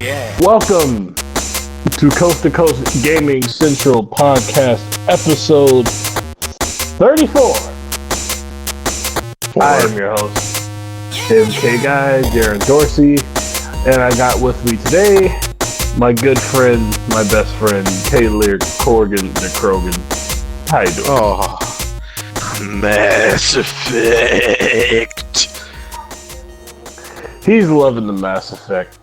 Yeah. Welcome to Coast Gaming Central Podcast, episode 34. I am your host, MKGUY, Darren Dorsey, and I got with me today my good friend, my best friend, Taylor Korgon the Krogan. How you doing? Oh, Mass Effect. He's loving the Mass Effect.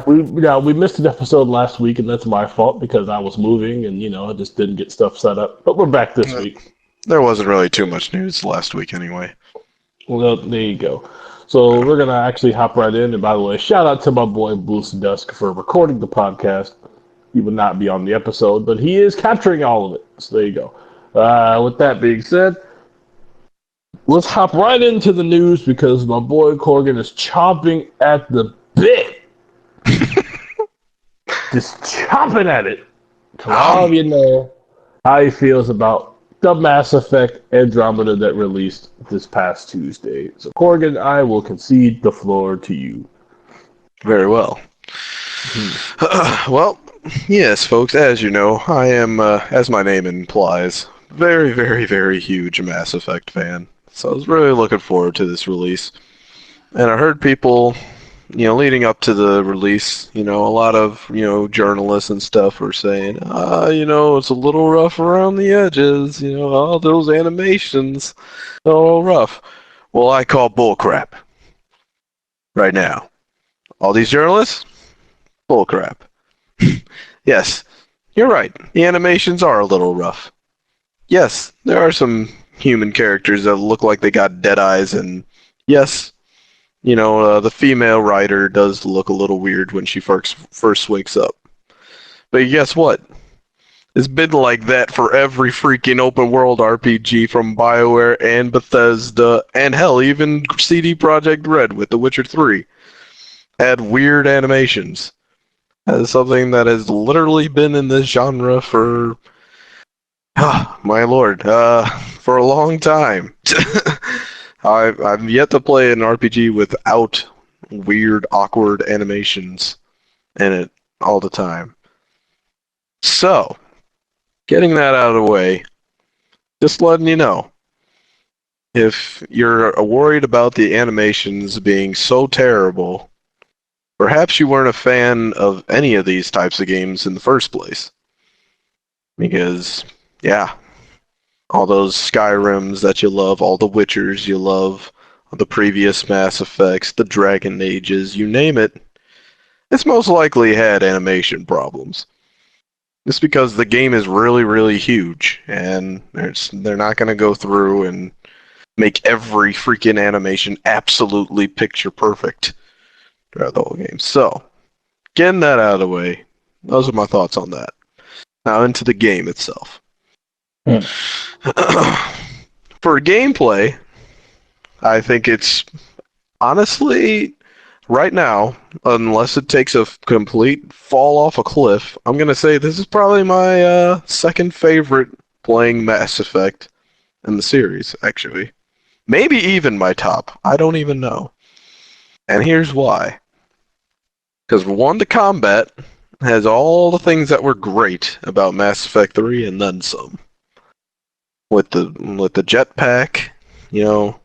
We missed an episode last week, and that's my fault because I was moving and I just didn't get stuff set up. But we're back this week. There wasn't really too much news last week anyway. Well, there you go. So we're gonna actually hop right in. And by the way, shout out to my boy Boost Dusk for recording the podcast. He would not be on the episode, but he is capturing all of it. So there you go. With that being said, let's hop right into the news because my boy Korgon is chomping at the bit. Just chomping at it. To all of you know how he feels about the Mass Effect Andromeda that released this past Tuesday. So Korgon, I will concede the floor to you. Very well. Well, yes, folks, as you know, I am, as my name implies, very, very, very huge Mass Effect fan. So I was really looking forward to this release. And I heard people, leading up to the release, a lot of, journalists and stuff were saying, it's a little rough around the edges, all those animations, a little rough. Well, I call bullcrap. Right now. All these journalists? Bullcrap. Yes, you're right. The animations are a little rough. Yes, there are some human characters that look like they got dead eyes, and yes, the female writer does look a little weird when she first wakes up. But guess what? It's been like that for every freaking open world RPG from BioWare and Bethesda, and hell, even CD Projekt Red with The Witcher 3 had weird animations. As something that has literally been in this genre for, my lord, for a long time. I've yet to play an RPG without weird, awkward animations in it all the time. So, getting that out of the way, just letting you know, if you're worried about the animations being so terrible, perhaps you weren't a fan of any of these types of games in the first place. Because, yeah, all those Skyrims that you love, all the Witchers you love, the previous Mass Effects, the Dragon Ages, you name it, it's most likely had animation problems. It's because the game is really, really huge, and they're not going to go through and make every freaking animation absolutely picture perfect throughout the whole game. So, getting that out of the way, those are my thoughts on that. Now into the game itself. For gameplay, I think it's honestly, right now, unless it takes a complete fall off a cliff, I'm going to say this is probably my second favorite playing Mass Effect in the series, actually. Maybe even my top. I don't even know. And here's why. Because one, the combat has all the things that were great about Mass Effect 3 and then some. With the jetpack,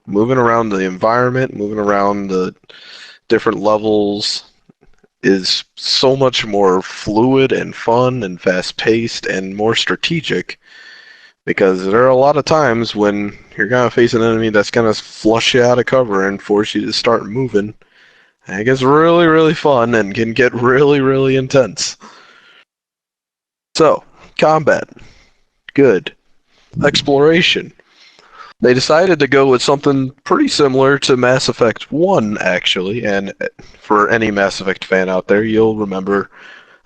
moving around the environment, moving around the different levels is so much more fluid and fun and fast-paced and more strategic, because there are a lot of times when you're going to face an enemy that's going to flush you out of cover and force you to start moving. And it gets really, really fun and can get really, really intense. So, combat. Good. Exploration. They decided to go with something pretty similar to Mass Effect 1, actually, and for any Mass Effect fan out there, you'll remember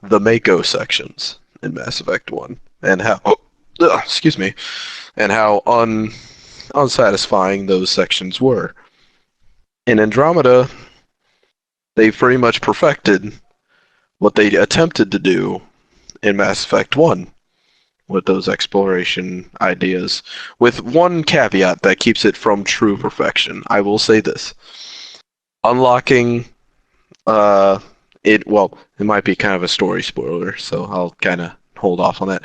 the Mako sections in Mass Effect 1, and how, and how unsatisfying those sections were. In Andromeda, they pretty much perfected what they attempted to do in Mass Effect 1. With those exploration ideas, with one caveat that keeps it from true perfection. I will say this. Unlocking it might be kind of a story spoiler, so I'll kind of hold off on that.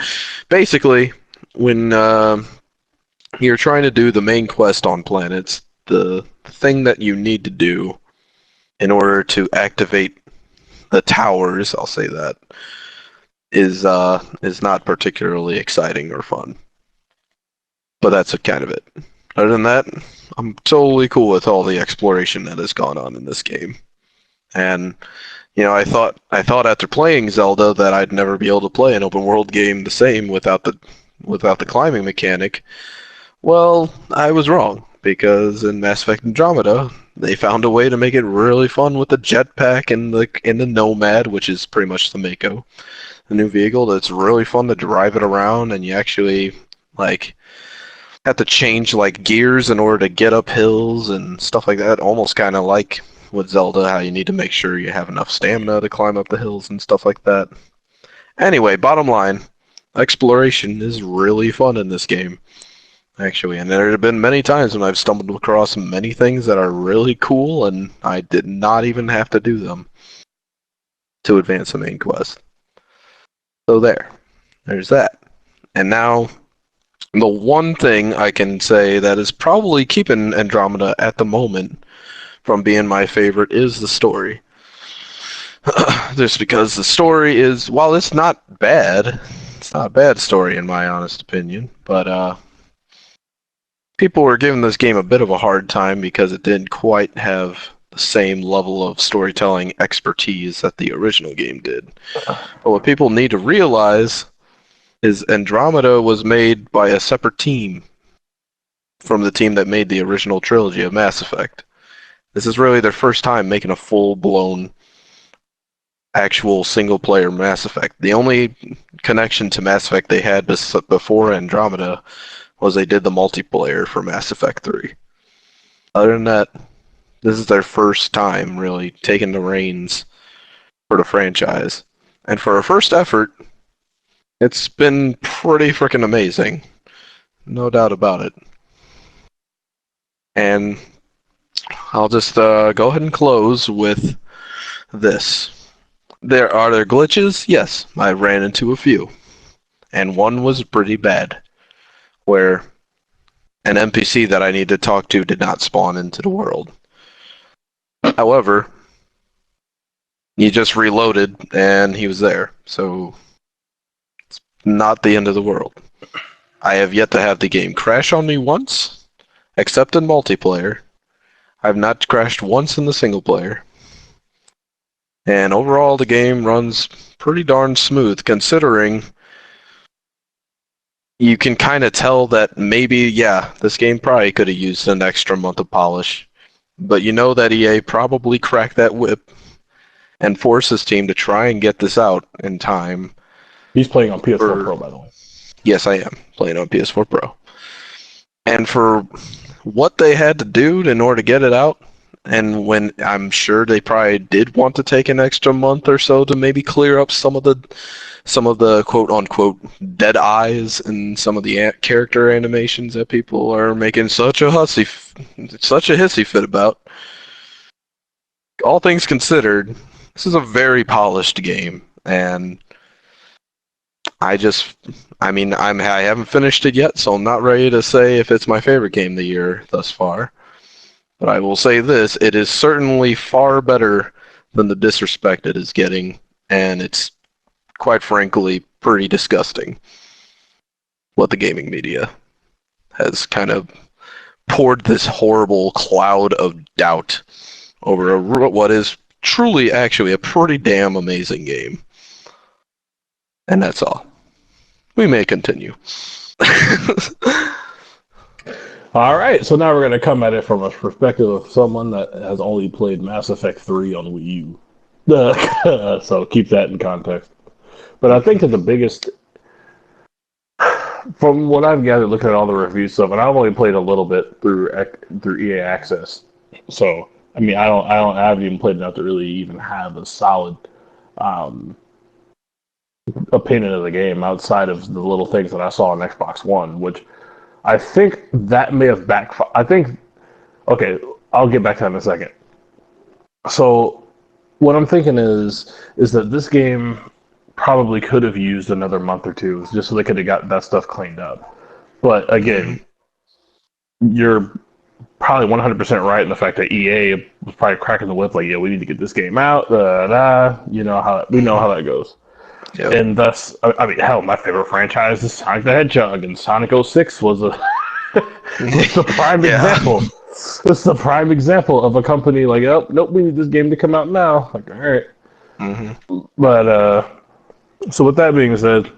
Basically, when you're trying to do the main quest on planets, the thing that you need to do in order to activate the towers, I'll say that, is not particularly exciting or fun. But that's kind of it. Other than that, I'm totally cool with all the exploration that has gone on in this game. And I thought after playing Zelda that I'd never be able to play an open world game the same without the climbing mechanic. Well, I was wrong, because in Mass Effect Andromeda, they found a way to make it really fun with the jetpack and the Nomad, which is pretty much the Mako, the new vehicle. That's really fun to drive it around, and you actually have to change gears in order to get up hills and stuff like that. Almost kind of like with Zelda, how you need to make sure you have enough stamina to climb up the hills and stuff like that. Anyway, bottom line, exploration is really fun in this game, actually. And there have been many times when I've stumbled across many things that are really cool, and I did not even have to do them to advance the main quest. So there's that. And now, the one thing I can say that is probably keeping Andromeda at the moment from being my favorite is the story. Just because the story is, while it's not bad, it's not a bad story in my honest opinion, but people were giving this game a bit of a hard time because it didn't quite have the same level of storytelling expertise that the original game did. But what people need to realize is Andromeda was made by a separate team from the team that made the original trilogy of Mass Effect. This is really their first time making a full-blown actual single-player Mass Effect. The only connection to Mass Effect they had before Andromeda was they did the multiplayer for Mass Effect 3. Other than that, this is their first time really taking the reins for the franchise. And for a first effort, it's been pretty freaking amazing. No doubt about it. And I'll just go ahead and close with this. Are there glitches? Yes, I ran into a few. And one was pretty bad, where an NPC that I need to talk to did not spawn into the world. However, he just reloaded and he was there. So it's not the end of the world. I have yet to have the game crash on me once, except in multiplayer. I've not crashed once in the single player. And overall, the game runs pretty darn smooth, considering you can kind of tell that maybe, this game probably could have used an extra month of polish. But you know that EA probably cracked that whip and forced his team to try and get this out in time. He's playing on PS4 Pro, by the way. Yes, I am playing on PS4 Pro. And for what they had to do in order to get it out, and when I'm sure they probably did want to take an extra month or so to maybe clear up some of the quote unquote dead eyes and some of the character animations that people are making such a hissy fit about. All things considered, this is a very polished game, and I haven't finished it yet, so I'm not ready to say if it's my favorite game of the year thus far. But I will say this, it is certainly far better than the disrespect it is getting, and it's, quite frankly, pretty disgusting what the gaming media has kind of poured this horrible cloud of doubt over what is truly actually a pretty damn amazing game. And that's all. We may continue. All right, so now we're going to come at it from a perspective of someone that has only played Mass Effect 3 on Wii U. So keep that in context. But I think that the biggest, from what I've gathered, looking at all the review stuff, and I've only played a little bit through EA Access. So I haven't even played enough to really even have a solid opinion of the game outside of the little things that I saw on Xbox One, which I think that may have backfired. Okay, I'll get back to that in a second. So what I'm thinking is that this game probably could have used another month or two just so they could have got that stuff cleaned up. But Hmm. again, you're probably 100% right in the fact that EA was probably cracking the whip, like, yeah, we need to get this game out. You know how we know Hmm. how that goes. Yep. And thus, I mean, hell, my favorite franchise is Sonic the Hedgehog, and Sonic '06 was a was the prime Yeah. example. It's the prime example of a company like, oh, nope, we need this game to come out now. Like, all right, Hmm. but so with that being said,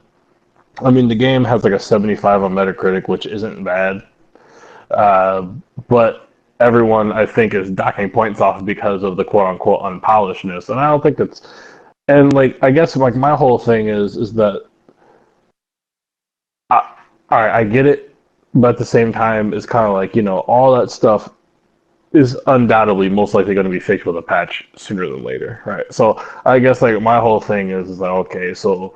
I mean, the game has like a 75 on Metacritic, which isn't bad. Uh, but everyone, I think, is docking points off because of the quote unquote unpolishedness, and I don't think that's. And like, I guess like my whole thing is that, all right, I get it, but at the same time, it's kind of like all that stuff is undoubtedly most likely going to be fixed with a patch sooner than later, right? So I guess like my whole thing is like, okay, so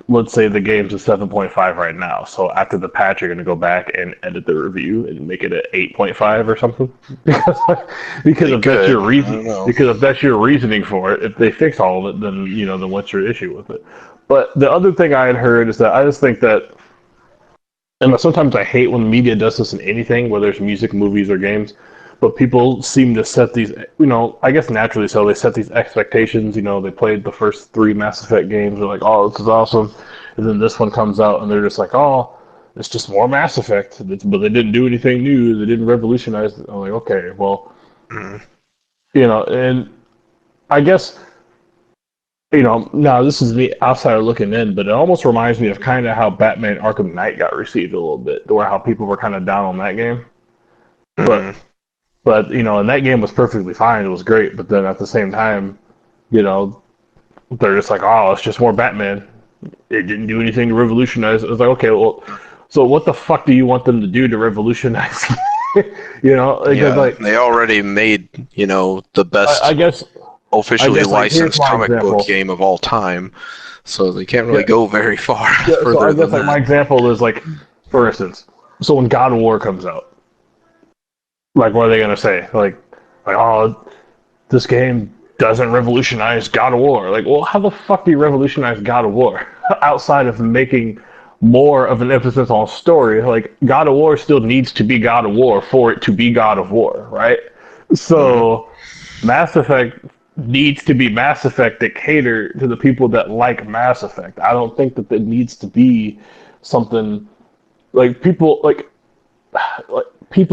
let's say the game's a 7.5 right now. So after the patch, you're going to go back and edit the review and make it an 8.5 or something because They if that's could. your I reason, don't know. because if that's your reasoning for it, if they fix all of it, then then what's your issue with it? But the other thing I had heard is that I just think that, and sometimes I hate when media does this in anything, whether it's music, movies, or games. But people seem to set these, I guess naturally so. They set these expectations. They played the first three Mass Effect games. They're like, "Oh, this is awesome," and then this one comes out, and they're just like, "Oh, it's just more Mass Effect." But they didn't do anything new. They didn't revolutionize. I'm like, okay, well, Mm. and I guess now this is me outsider looking in, but it almost reminds me of kind of how Batman Arkham Knight got received a little bit, where how people were kind of down on that game. Mm. But and that game was perfectly fine. It was great, but then at the same time, you know, they're just like, oh, it's just more Batman. It didn't do anything to revolutionize. It was like, okay, well, so what the fuck do you want them to do to revolutionize? Because Yeah, like, they already made, the I best guess, officially like, here's licensed my comic book example. game of all time, so they can't really Yeah, go very far yeah. So I further guess than like my that. example is like, for instance, so when God of War comes out, like, what are they gonna say? Oh, this game doesn't revolutionize God of War. Like, well, how the fuck do you revolutionize God of War outside of making more of an emphasis on story? Like, God of War still needs to be God of War for it to be God of War, right? Hmm. So, Mass Effect needs to be Mass Effect that cater to the people that like Mass Effect. I don't think that it needs to be something like people,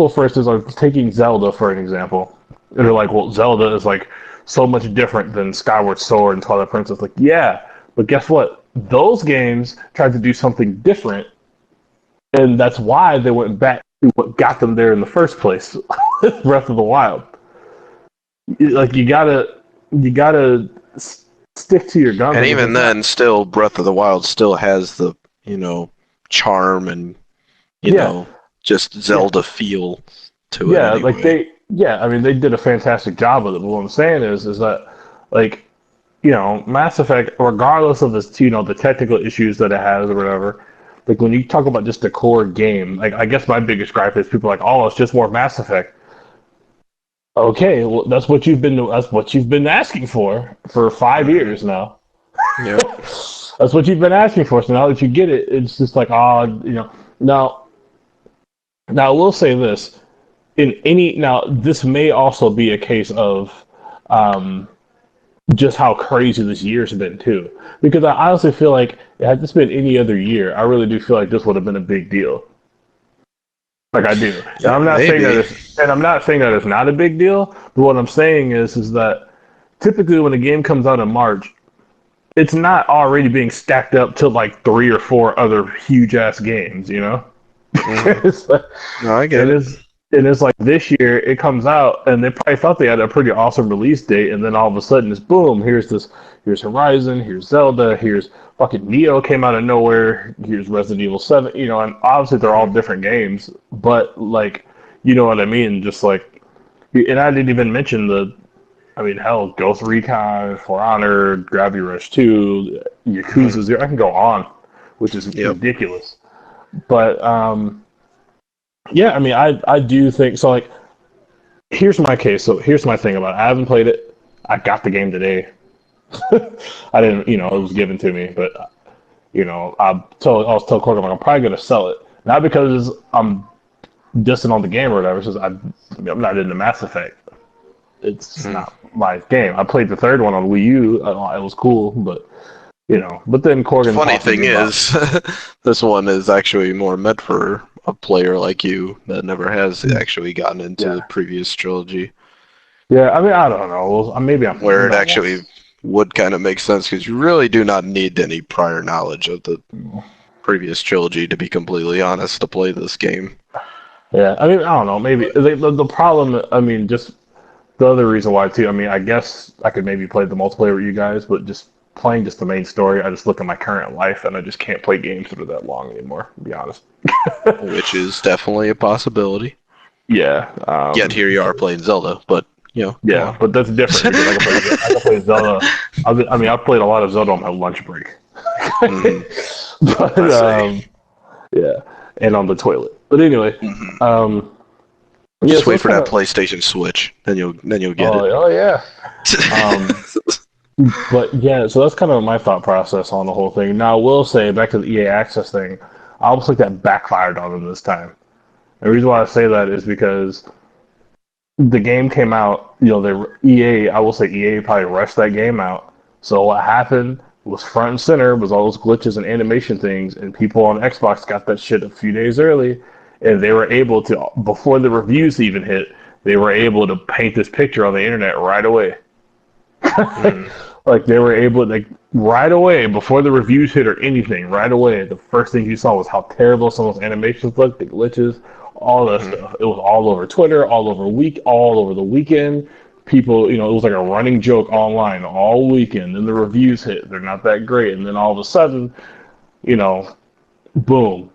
for instance, are taking Zelda for an example. And they're like, well, Zelda is like so much different than Skyward Sword and Twilight Princess. Like, yeah, but guess what? Those games tried to do something different, and that's why they went back to what got them there in the first place. Breath of the Wild. Like, you gotta stick to your guns. And Like, if even it's not, then, still, Breath of the Wild still has the, you know, charm and, you yeah, know, just yeah, Zelda feel to it yeah. Like anyway. I mean, they did a fantastic job with it. But what I'm saying is that, like, Mass Effect, regardless of this, the technical issues that it has or whatever, like when you talk about just the core game, like I guess my biggest gripe is people are like, oh, it's just more Mass Effect. Okay, well, that's what you've been asking for 5 years Hmm. now. Yep. That's what you've been asking for. So now that you get it, it's just like, Now, now I will say this: this may also be a case of, um, just how crazy this year's been too. Because I honestly feel like had this been any other year, I really do feel like this would have been a big deal. Like I do, and Yeah, maybe. I'm not saying that it's not a big deal. But what I'm saying is that typically when a game comes out in March, it's not already being stacked up to like three or four other huge ass games. Hmm. It's like, No, I get and it. it's like this year it comes out and they probably thought they had a pretty awesome release date, and then all of a sudden it's boom, here's Horizon, here's Zelda, here's fucking Neo came out of nowhere, here's Resident Evil 7, and obviously they're all Hmm. different games, but like, you know what I mean? Just like, and I didn't even mention I mean, hell, Ghost Recon, For Honor, Gravity Rush 2, Hmm. Yakuza 0, I can go on, which is Yep. ridiculous. But yeah, I mean, I do think so. Like, here's my case. So here's my thing about it. I haven't played it. I got the game today. I didn't, it was given to me, but I was telling Korgon, like, I'm probably gonna sell it, not because I'm dissing on the game or whatever. It's just I'm not into Mass Effect. It's Hmm. not my game. I played the third one on Wii U. It was cool, but But then Korgan Funny talked to me thing about. is, this one is actually more meant for a player like you that never has actually gotten into the Yeah, previous trilogy, yeah. I mean, I don't know. Well, maybe where I'm it not. actually would kind of make sense because you really do not need any prior knowledge of the previous trilogy, to be completely honest, to play this game. Yeah, I mean, I don't know. Maybe But the problem. I mean, just the other reason why too. I mean, I guess I could maybe play the multiplayer with you guys, but just playing just the main story, I just look at my current life and I just can't play games that are that long anymore. To be honest. which is definitely a possibility. Yeah. Yet here you are playing Zelda, but go Yeah, on. but that's different because I can play Zelda. I mean, I've played a lot of Zelda on my lunch break. Hmm. But I say. yeah, and on the toilet. But anyway, Hmm. um, yeah. Just So wait it's for kind that of. PlayStation Switch, then you'll get it. Oh yeah. Um, but yeah, so that's kind of my thought process on the whole thing. Now, I will say back to the EA Access thing, I almost think that backfired on them this time. The reason why I say that is because the game came out. The EA, I will say EA probably rushed that game out. So what happened was front and center was all those glitches and animation things, and people on Xbox got that shit a few days early, and they were able to, before the reviews even hit, they were able to paint this picture on the internet right away. Hmm. Like they were able, like right away before the reviews hit or anything, right away the first thing you saw was how terrible some of those animations looked, the glitches, all that Hmm. stuff. It was all over Twitter, all over the weekend. People, it was like a running joke online all weekend. Then the reviews hit, they're not that great, and then all of a sudden, you know, boom,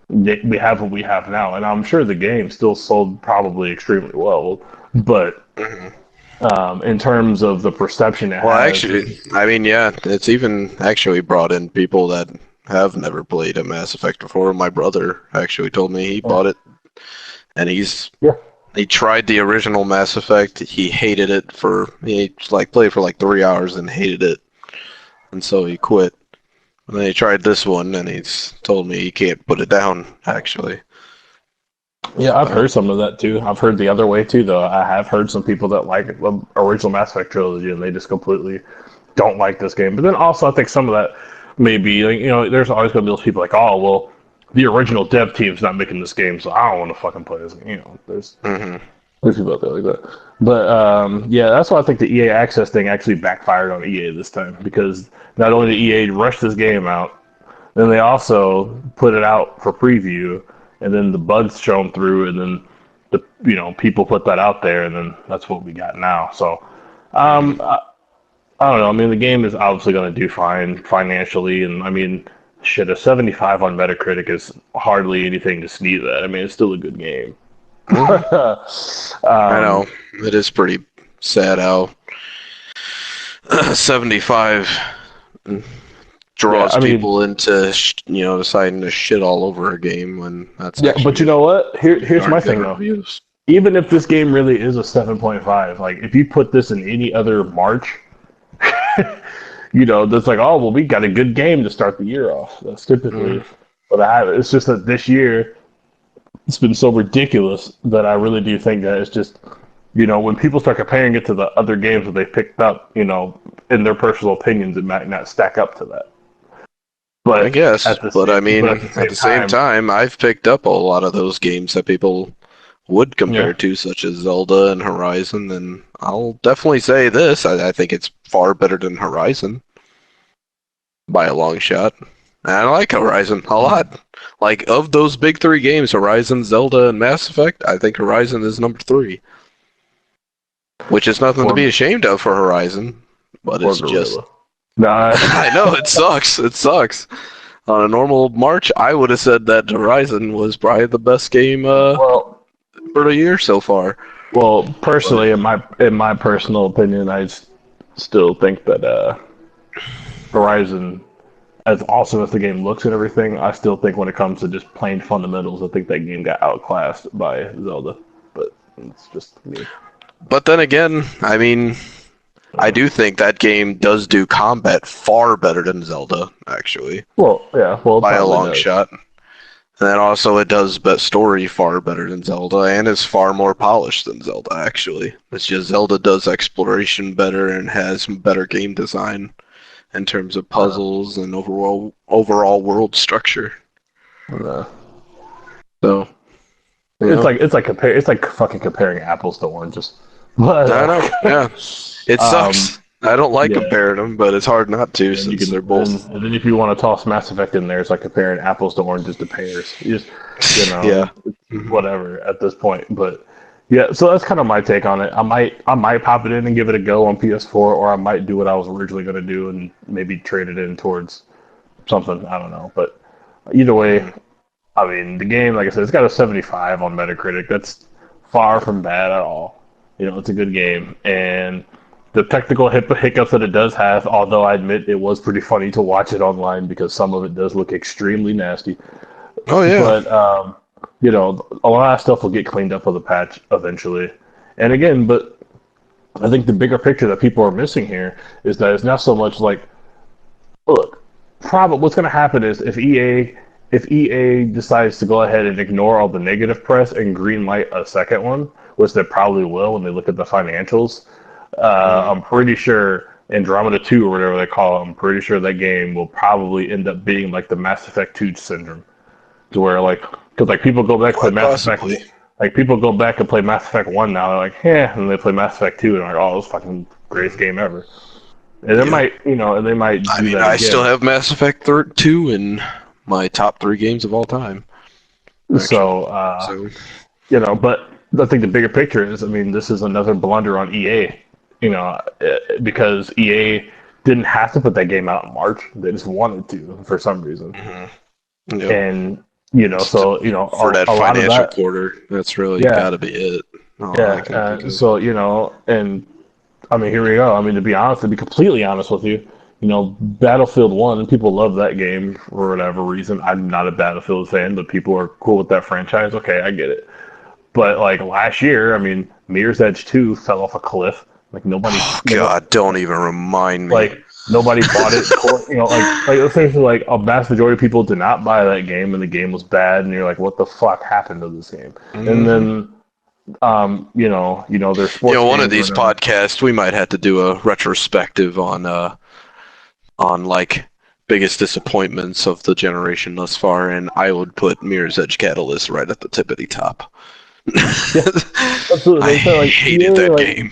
we have what we have now. And I'm sure the game still sold probably extremely well, but Hmm. in terms of the perception it Well, has. actually, I mean, yeah, it's even actually brought in people that have never played a Mass Effect before. My brother actually told me he Yeah. bought it, and Yeah. he tried the original Mass Effect. He hated it he like played for like 3 hours and hated it, and so he quit. And then he tried this one, and he's told me he can't put it down. Actually, Yeah, I've so heard some of that too. I've heard the other way too, though. I have heard some people that like the original Mass Effect trilogy and they just completely don't like this game. But then also, I think some of that may be, like, there's always going to be those people like, oh, well, the original dev team's not making this game, so I don't want to fucking play this. hmm. There's people out there like that. But yeah, that's why I think the EA Access thing actually backfired on EA this time because not only did EA rush this game out, then they also put it out for preview, and then the bugs shown through, and then people put that out there, and then that's what we got now. So Hmm. I don't know. I mean, the game is obviously going to do fine financially, and I mean, shit, a 75 on Metacritic is hardly anything to sneeze at. I mean, it's still a good game. Hmm. I know um, it is pretty sad how 75 yeah, draws I mean, people into deciding to shit all over a game when that's yeah, but you actually know what? Here's my darn good thing though. reviews. Even if this game really is a 7.5, like if you put this in any other March, that's like, oh well, we got a good game to start the year off. That's Mm. typically what I have. It's just that this year it's been so ridiculous that I really do think that it's just, when people start comparing it to the other games that they picked up, in their personal opinions, it might not stack up to that. I But guess, at the but same, I but at mean, the at same the same time, time, I've picked up a lot of those games that people would yeah. compare to, such as Zelda and Horizon, and I'll definitely say this: I think it's far better than Horizon by a long shot. And I like Horizon a lot. Like of those big three games, Horizon, Zelda, and Mass Effect, I think Horizon is number three, which is nothing to be Poor, ashamed of for Horizon, but poor it's just. gorilla. Nah, I know it sucks. It sucks. On a normal March, I would have said that Horizon was probably the best game well, for the year so far. personally, But in my personal opinion, still think that Horizon, as awesome as the game looks and everything, I still think when it comes to just plain fundamentals, I think that game got outclassed by Zelda. But it's just me. then again, I mean, I do think that game does do combat far better than Zelda, actually, Well, yeah, well, it by a probably long does. shot. And then also it does story far better than Zelda, and is far more polished than Zelda, actually. It's just Zelda does exploration better and has better game design in terms of Uh, puzzles and overall world structure. uh, So, you it's know, like it's like fucking comparing apples to oranges. But I know, yeah. It um, sucks. I don't like yeah. comparing them, but it's hard not to And you since can, they're both. and then if you want to toss Mass Effect in there, it's like comparing apples to oranges to pears. You just, Yeah. it's Hmm. whatever at this point. But yeah, so that's kind of my take on it. I might pop it in and give it a go on PS4, or I might do what I was originally going to do and maybe trade it in towards something. I don't know. But either way, Hmm. I mean, the game, like I said, it's got a 75 on Metacritic. That's far Yeah. from bad at all. It's a good game, and the technical hiccups that it does have, although I admit it was pretty funny to watch it online because some of it does look extremely nasty. Oh yeah. But a lot of stuff will get cleaned up with a patch eventually. And again, but I think the bigger picture that people are missing here is that it's not so much like, look, probably what's going to happen is if EA decides to go ahead and ignore all the negative press and greenlight a second one, which they probably will when they look at the financials, Hmm. I'm pretty sure Andromeda 2 or whatever they call it, I'm pretty sure that game will probably end up being like the Mass Effect 2 syndrome, to where like because like people go back to play Quite Mass Effect, possibly. like people go back and play Mass Effect 1 now, they're like, yeah, and they play Mass Effect 2 and they're like, oh, it's fucking greatest game ever. And Yeah. they might I do mean, that I still again. have Mass Effect 2 in my top 3 games of all time, actually. So, So, but I think the bigger picture is, I mean, this is another blunder on EA, because EA didn't have to put that game out in March. They just wanted to for some reason. mhm. Yep. And, For that a lot of financial that, quarter, that's really got yeah, to be it. All I yeah. can think of. So, and I mean, here we go. I mean, to be completely honest with you, Battlefield 1, people love that game for whatever reason. I'm not a Battlefield fan, but people are cool with that franchise. Okay, I get it. But like last year, I mean, Mirror's Edge 2 fell off a cliff. Like Oh, God, don't even remind me. nobody bought it. Like essentially, like a vast majority of people did not buy that game, and the game was bad. And you're like, what the fuck happened to this game? And Hmm. then, there's sports One of games or these whatever. podcasts, we might have to do a retrospective on like biggest disappointments of the generation thus far, and I would put Mirror's Edge Catalyst right at the tippity top. Yeah, absolutely. I They said like hated EA, that game.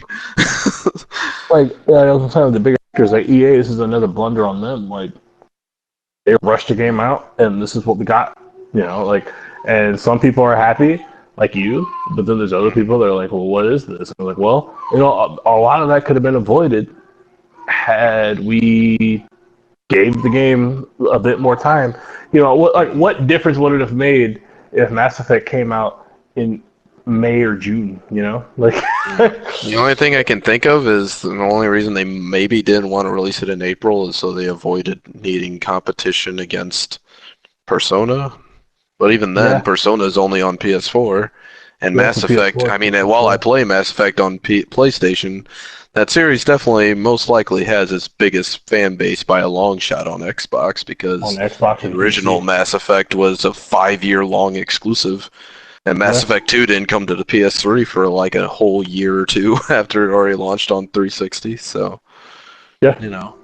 I was saying the bigger picture is like EA. This is another blunder on them. Like they rushed the game out, and this is what we got. And some people are happy, like you, but then there's other people that are like, well, what is this? And I'm like, well, a lot of that could have been avoided had we gave the game a bit more time. What difference would it have made if Mass Effect came out in May or June? Mm. The only thing I can think of is the only reason they maybe didn't want to release it in April is so they avoided needing competition against Persona. But even then, Yeah, Persona is only on PS4, and yeah, for Mass Effect. PS4 I mean, while I specifically. play Mass Effect on PlayStation, that series definitely most likely has its biggest fan base by a long shot on Xbox On because Xbox the and original PC. Mass Effect was a 5 year long exclusive, and Mass Yeah, Effect 2 didn't come to the PS3 for like a whole year or two after it already launched on 360. So, yeah, you know,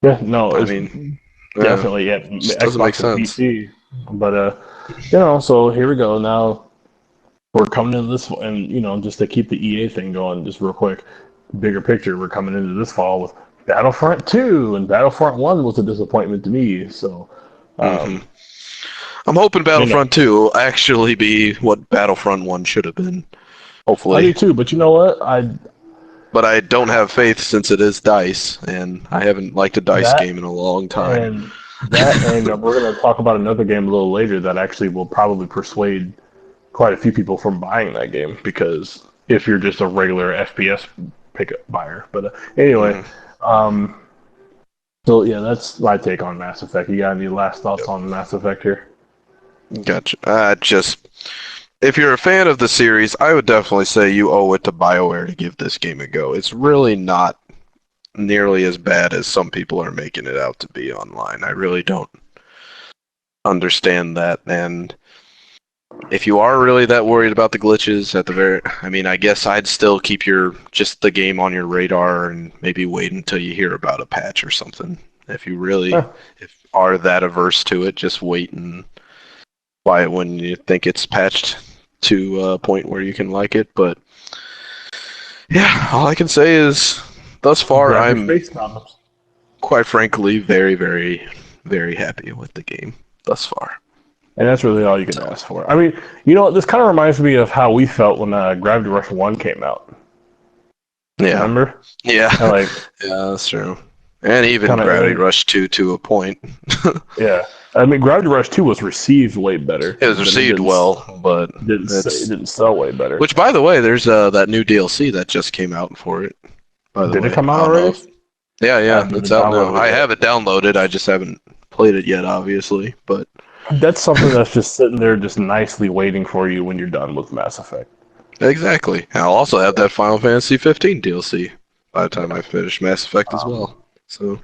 yeah. No, I it's mean, yeah, definitely just doesn't make Xbox and sense. PC. But so here we go. Now we're coming into this, and just to keep the EA thing going, just real quick, bigger picture. We're coming into this fall with Battlefront 2, and Battlefront 1 was a disappointment to me. So, Hmm. um, I'm hoping you know, Battlefront 2 will actually be what Battlefront 1 should have been. I Hopefully. do too. But you know what? But I don't have faith since it is DICE, and I haven't liked a DICE that game in a long time. and we're gonna talk about another game a little later that actually will probably persuade quite a few people from buying that game because if you're just a regular FPS pickup buyer. But anyway, Mhm. um, so yeah, that's my take on Mass Effect. You got any last thoughts Yep. on Mass Effect here? Gotcha. If you're a fan of the series, I would definitely say you owe it to BioWare to give this game a go. It's really not nearly as bad as some people are making it out to be online. I really don't understand that. And if you are really that worried about the glitches I mean, I guess I'd still keep just the game on your radar and maybe wait until you hear about a patch or something. If you really are that averse to it, just wait and buy it when you think it's patched to a point where you can like it. But yeah, all I can say is thus far I'm quite frankly very, very, very happy with the game thus far. And that's really all you can ask for. I mean, you know, this kind of reminds me of how we felt when Gravity Rush 1 came out. Yeah. Remember? Yeah. Like, yeah, that's true. And even Gravity Rush 2 to a point. Yeah. I mean, Gravity Rush 2 was received way better. It was received well, but it didn't sell way better. Which, by the way, there's that new DLC that just came out for it. By the way, did it come out already? Yeah, it's out now. I have it downloaded. I just haven't played it yet, obviously. But that's something that's just sitting there, just nicely waiting for you when you're done with Mass Effect. Exactly. I'll also have that Final Fantasy 15 DLC by the time I finish Mass Effect as well. So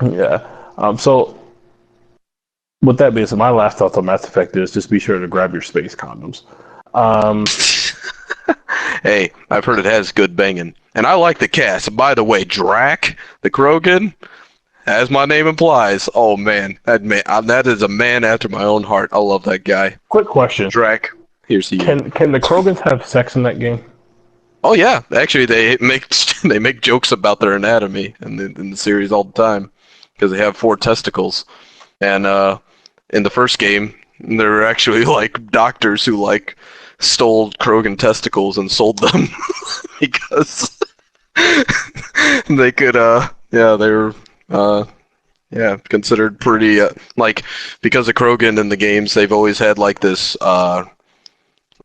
yeah. So with that being said, my last thoughts on Mass Effect is just be sure to grab your space condoms. Hey, I've heard it has good banging, and I like the cast. By the way, Drac, the Krogan, as my name implies, oh man, that is a man after my own heart. I love that guy. Quick question, Drac. Here's the Can the Krogans have sex in that game? Oh yeah, actually they make jokes about their anatomy in the series all the time because they have 4 testicles, and in the first game there were actually like doctors who like stole Krogan testicles and sold them because they could they were considered pretty like because of Krogan in the games they've always had like this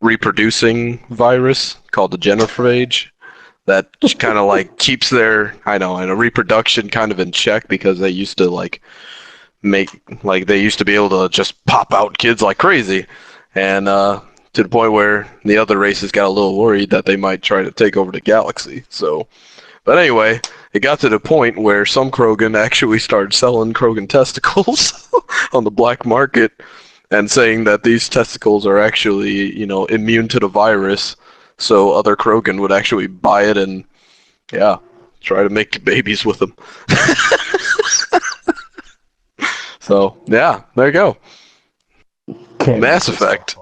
reproducing virus called the genophage that kind of like keeps their reproduction kind of in check because they used to they used to be able to just pop out kids like crazy, and to the point where the other races got a little worried that they might try to take over the galaxy. So, but anyway, it got to the point where some Krogan actually started selling Krogan testicles on the black market and saying that these testicles are actually, immune to the virus, so other Krogan would actually buy it and, try to make babies with them. So, yeah, there you go. Mass Effect.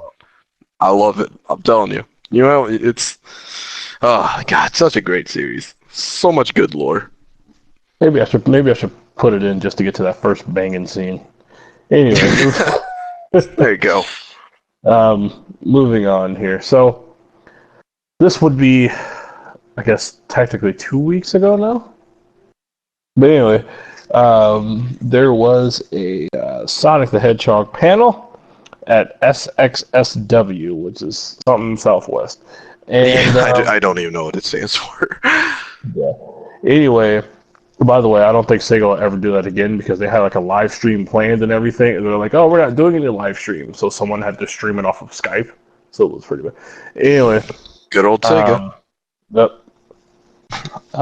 I love it. I'm telling you. It's... Oh, God, such a great series. So much good lore. Maybe I should put it in just to get to that first banging scene. Anyway. There you go. Moving on here. So, this would be, I guess, technically 2 weeks ago now? But anyway, there was a Sonic the Hedgehog panel at SXSW, which is something Southwest. And I don't even know what it stands for. Yeah. Anyway, by the way, I don't think Sega will ever do that again because they had like a live stream planned and everything, and they're like, "Oh, we're not doing any live stream," so someone had to stream it off of Skype. So it was pretty bad. Anyway, good old Sega. Yep.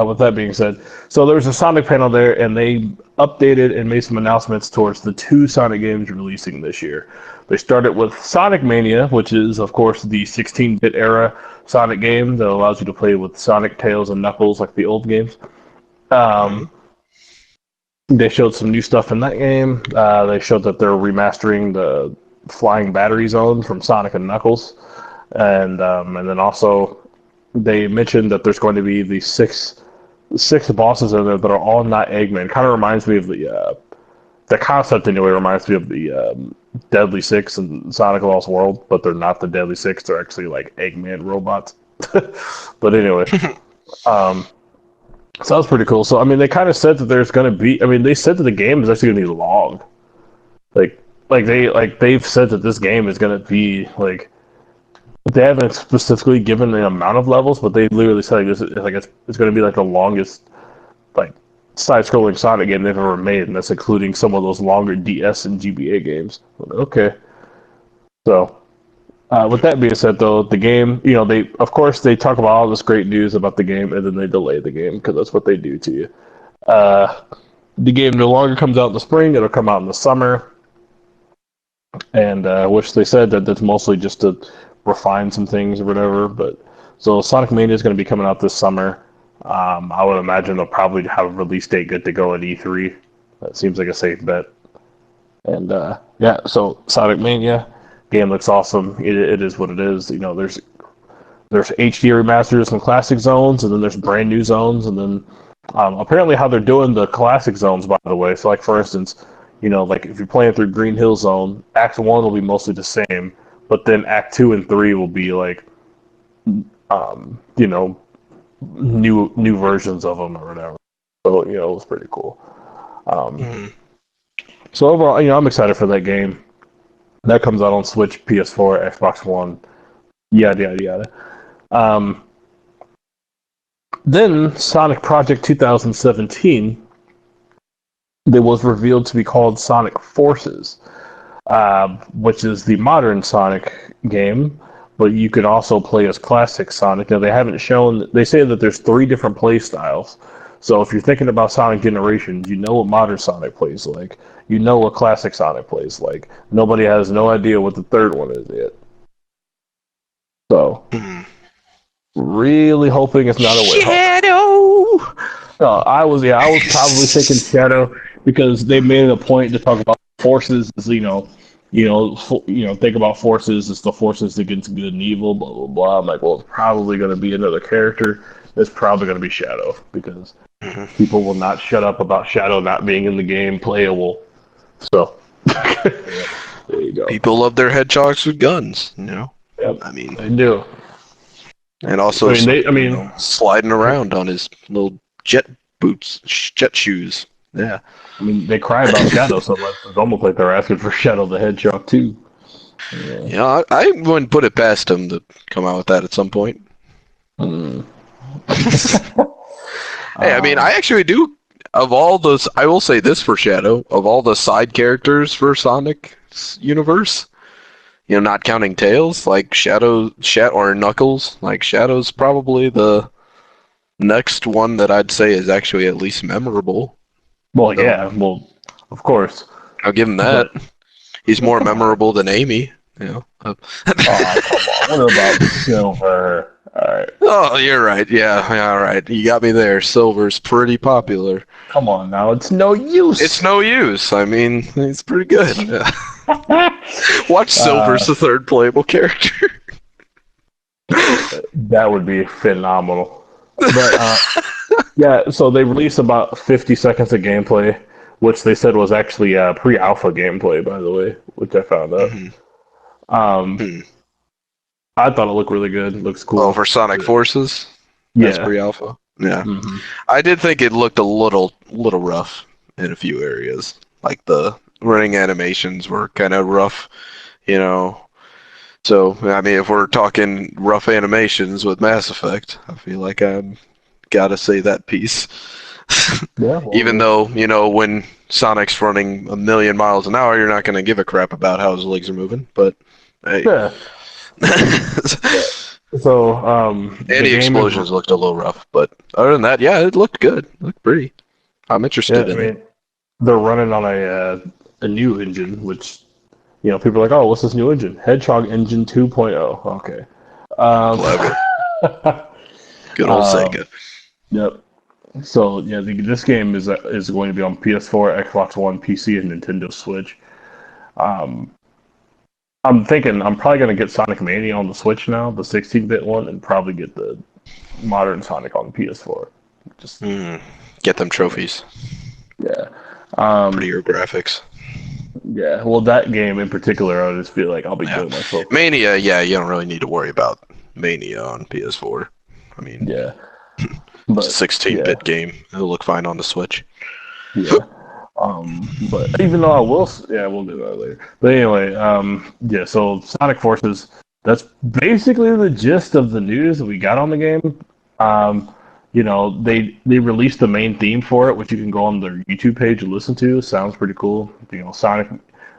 With that being said, so there was a Sonic panel there, and they updated and made some announcements towards the 2 Sonic games releasing this year. They started with Sonic Mania, which is, of course, the 16-bit era Sonic game that allows you to play with Sonic, Tails, and Knuckles like the old games. They showed some new stuff in that game. They showed that they're remastering the Flying Battery Zone from Sonic and Knuckles, and then also they mentioned that there's going to be the six bosses in there that are all not Eggman. Kind of reminds me of the concept anyway. Reminds me of the Deadly Six in Sonic Lost World, but they're not the Deadly Six. They're actually like Eggman robots. But anyway, sounds pretty cool. So I mean, they kind of said that there's going to be. I mean, they said that the game is actually going to be long. They've said that this game is going to be like. They haven't specifically given the amount of levels, but they literally said it's going to be like the longest like side-scrolling Sonic game they've ever made, and that's including some of those longer DS and GBA games. Okay. So, with that being said, though, the game, they talk about all this great news about the game, and then they delay the game because that's what they do to you. The game no longer comes out in the spring; it'll come out in the summer. And which they said that that's mostly just to refine some things or whatever. But so Sonic Mania is going to be coming out this summer. I would imagine they'll probably have a release date good to go at E3. That seems like a safe bet. And yeah, so Sonic Mania game looks awesome. It is what it is. You know, there's HD remasters and classic zones, and then there's brand new zones, and then apparently how they're doing the classic zones, by the way. So like for instance, you know, like if you're playing through Green Hill Zone, Act 1 will be mostly the same, but then Act 2 and 3 will be like, you know, new versions of them or whatever. So, you know, it was pretty cool. So overall, you know, I'm excited for that game. That comes out on Switch, PS4, Xbox One, yada, yada, yada. Then Sonic Project 2017, that was revealed to be called Sonic Forces, which is the modern Sonic game, but you can also play as classic Sonic. Now, they haven't shown, they say that there's 3 different play styles. So if you're thinking about Sonic Generations, you know what modern Sonic plays like. You know what classic Sonic plays like. Nobody has no idea what the third one is yet. So, really hoping it's not a way. Shadow! I was probably thinking Shadow because they made it a point to talk about forces as, think about forces as the forces against good and evil, blah, blah, blah. I'm like, well, it's probably going to be another character. It's probably going to be Shadow because people will not shut up about Shadow not being in the game playable. So, there you go. People love their hedgehogs with guns, you know? Yep, I mean, they do. And also, sliding around on his little jet shoes. Yeah. I mean, they cry about Shadow so much. It's almost like they're asking for Shadow the Hedgehog too. Yeah, I wouldn't put it past him to come out with that at some point. Hey, I mean, I actually do. Of all those, I will say this for Shadow. Of all the side characters for Sonic's universe, you know, not counting Tails, like Shadow or Knuckles, like Shadow's probably the next one that I'd say is actually at least memorable. Well, yeah, of course. I'll give him that. But, he's more memorable than Amy. You know. Oh, come on. What about Silver? All right. Oh, you're right. Yeah, all right. You got me there. Silver's pretty popular. Come on now. It's no use. It's no use. I mean, it's pretty good. Watch Silver's the third playable character. That would be phenomenal. But, yeah, so they released about 50 seconds of gameplay, which they said was actually pre-alpha gameplay, by the way, which I found out. I thought it looked really good. It looks cool. Oh, for Sonic Forces? Yeah. That's pre-alpha? Yeah. I did think it looked a little rough in a few areas. Like the running animations were kind of rough, you know. So, I mean, if we're talking rough animations with Mass Effect, I feel like I've got to say that piece. Yeah, well, even though, you know, when Sonic's running 1,000,000 miles an hour, you're not going to give a crap about how his legs are moving, but hey. Yeah. So, the explosions looked a little rough, but other than that, yeah, it looked good. It looked pretty. I'm interested in it. They're running on a new engine, which, you know, people are like, oh, what's this new engine? Hedgehog Engine 2.0. Okay. Clever. Good old Sega. Yep. So, yeah, this game is going to be on PS4, Xbox One, PC, and Nintendo Switch. I'm thinking I'm probably going to get Sonic Mania on the Switch now, the 16-bit one, and probably get the modern Sonic on PS4. Just get them trophies. Yeah. Prettier graphics. Yeah, well, that game in particular, I just feel like I'll be doing myself. Mania, yeah, you don't really need to worry about Mania on PS4. I mean, yeah, but it's a 16-bit game. It'll look fine on the Switch. Yeah. But even though we'll do that later. But anyway, yeah, so Sonic Forces, that's basically the gist of the news that we got on the game. You know, they released the main theme for it, which you can go on their YouTube page and listen to. Sounds pretty cool. You know, Sonic,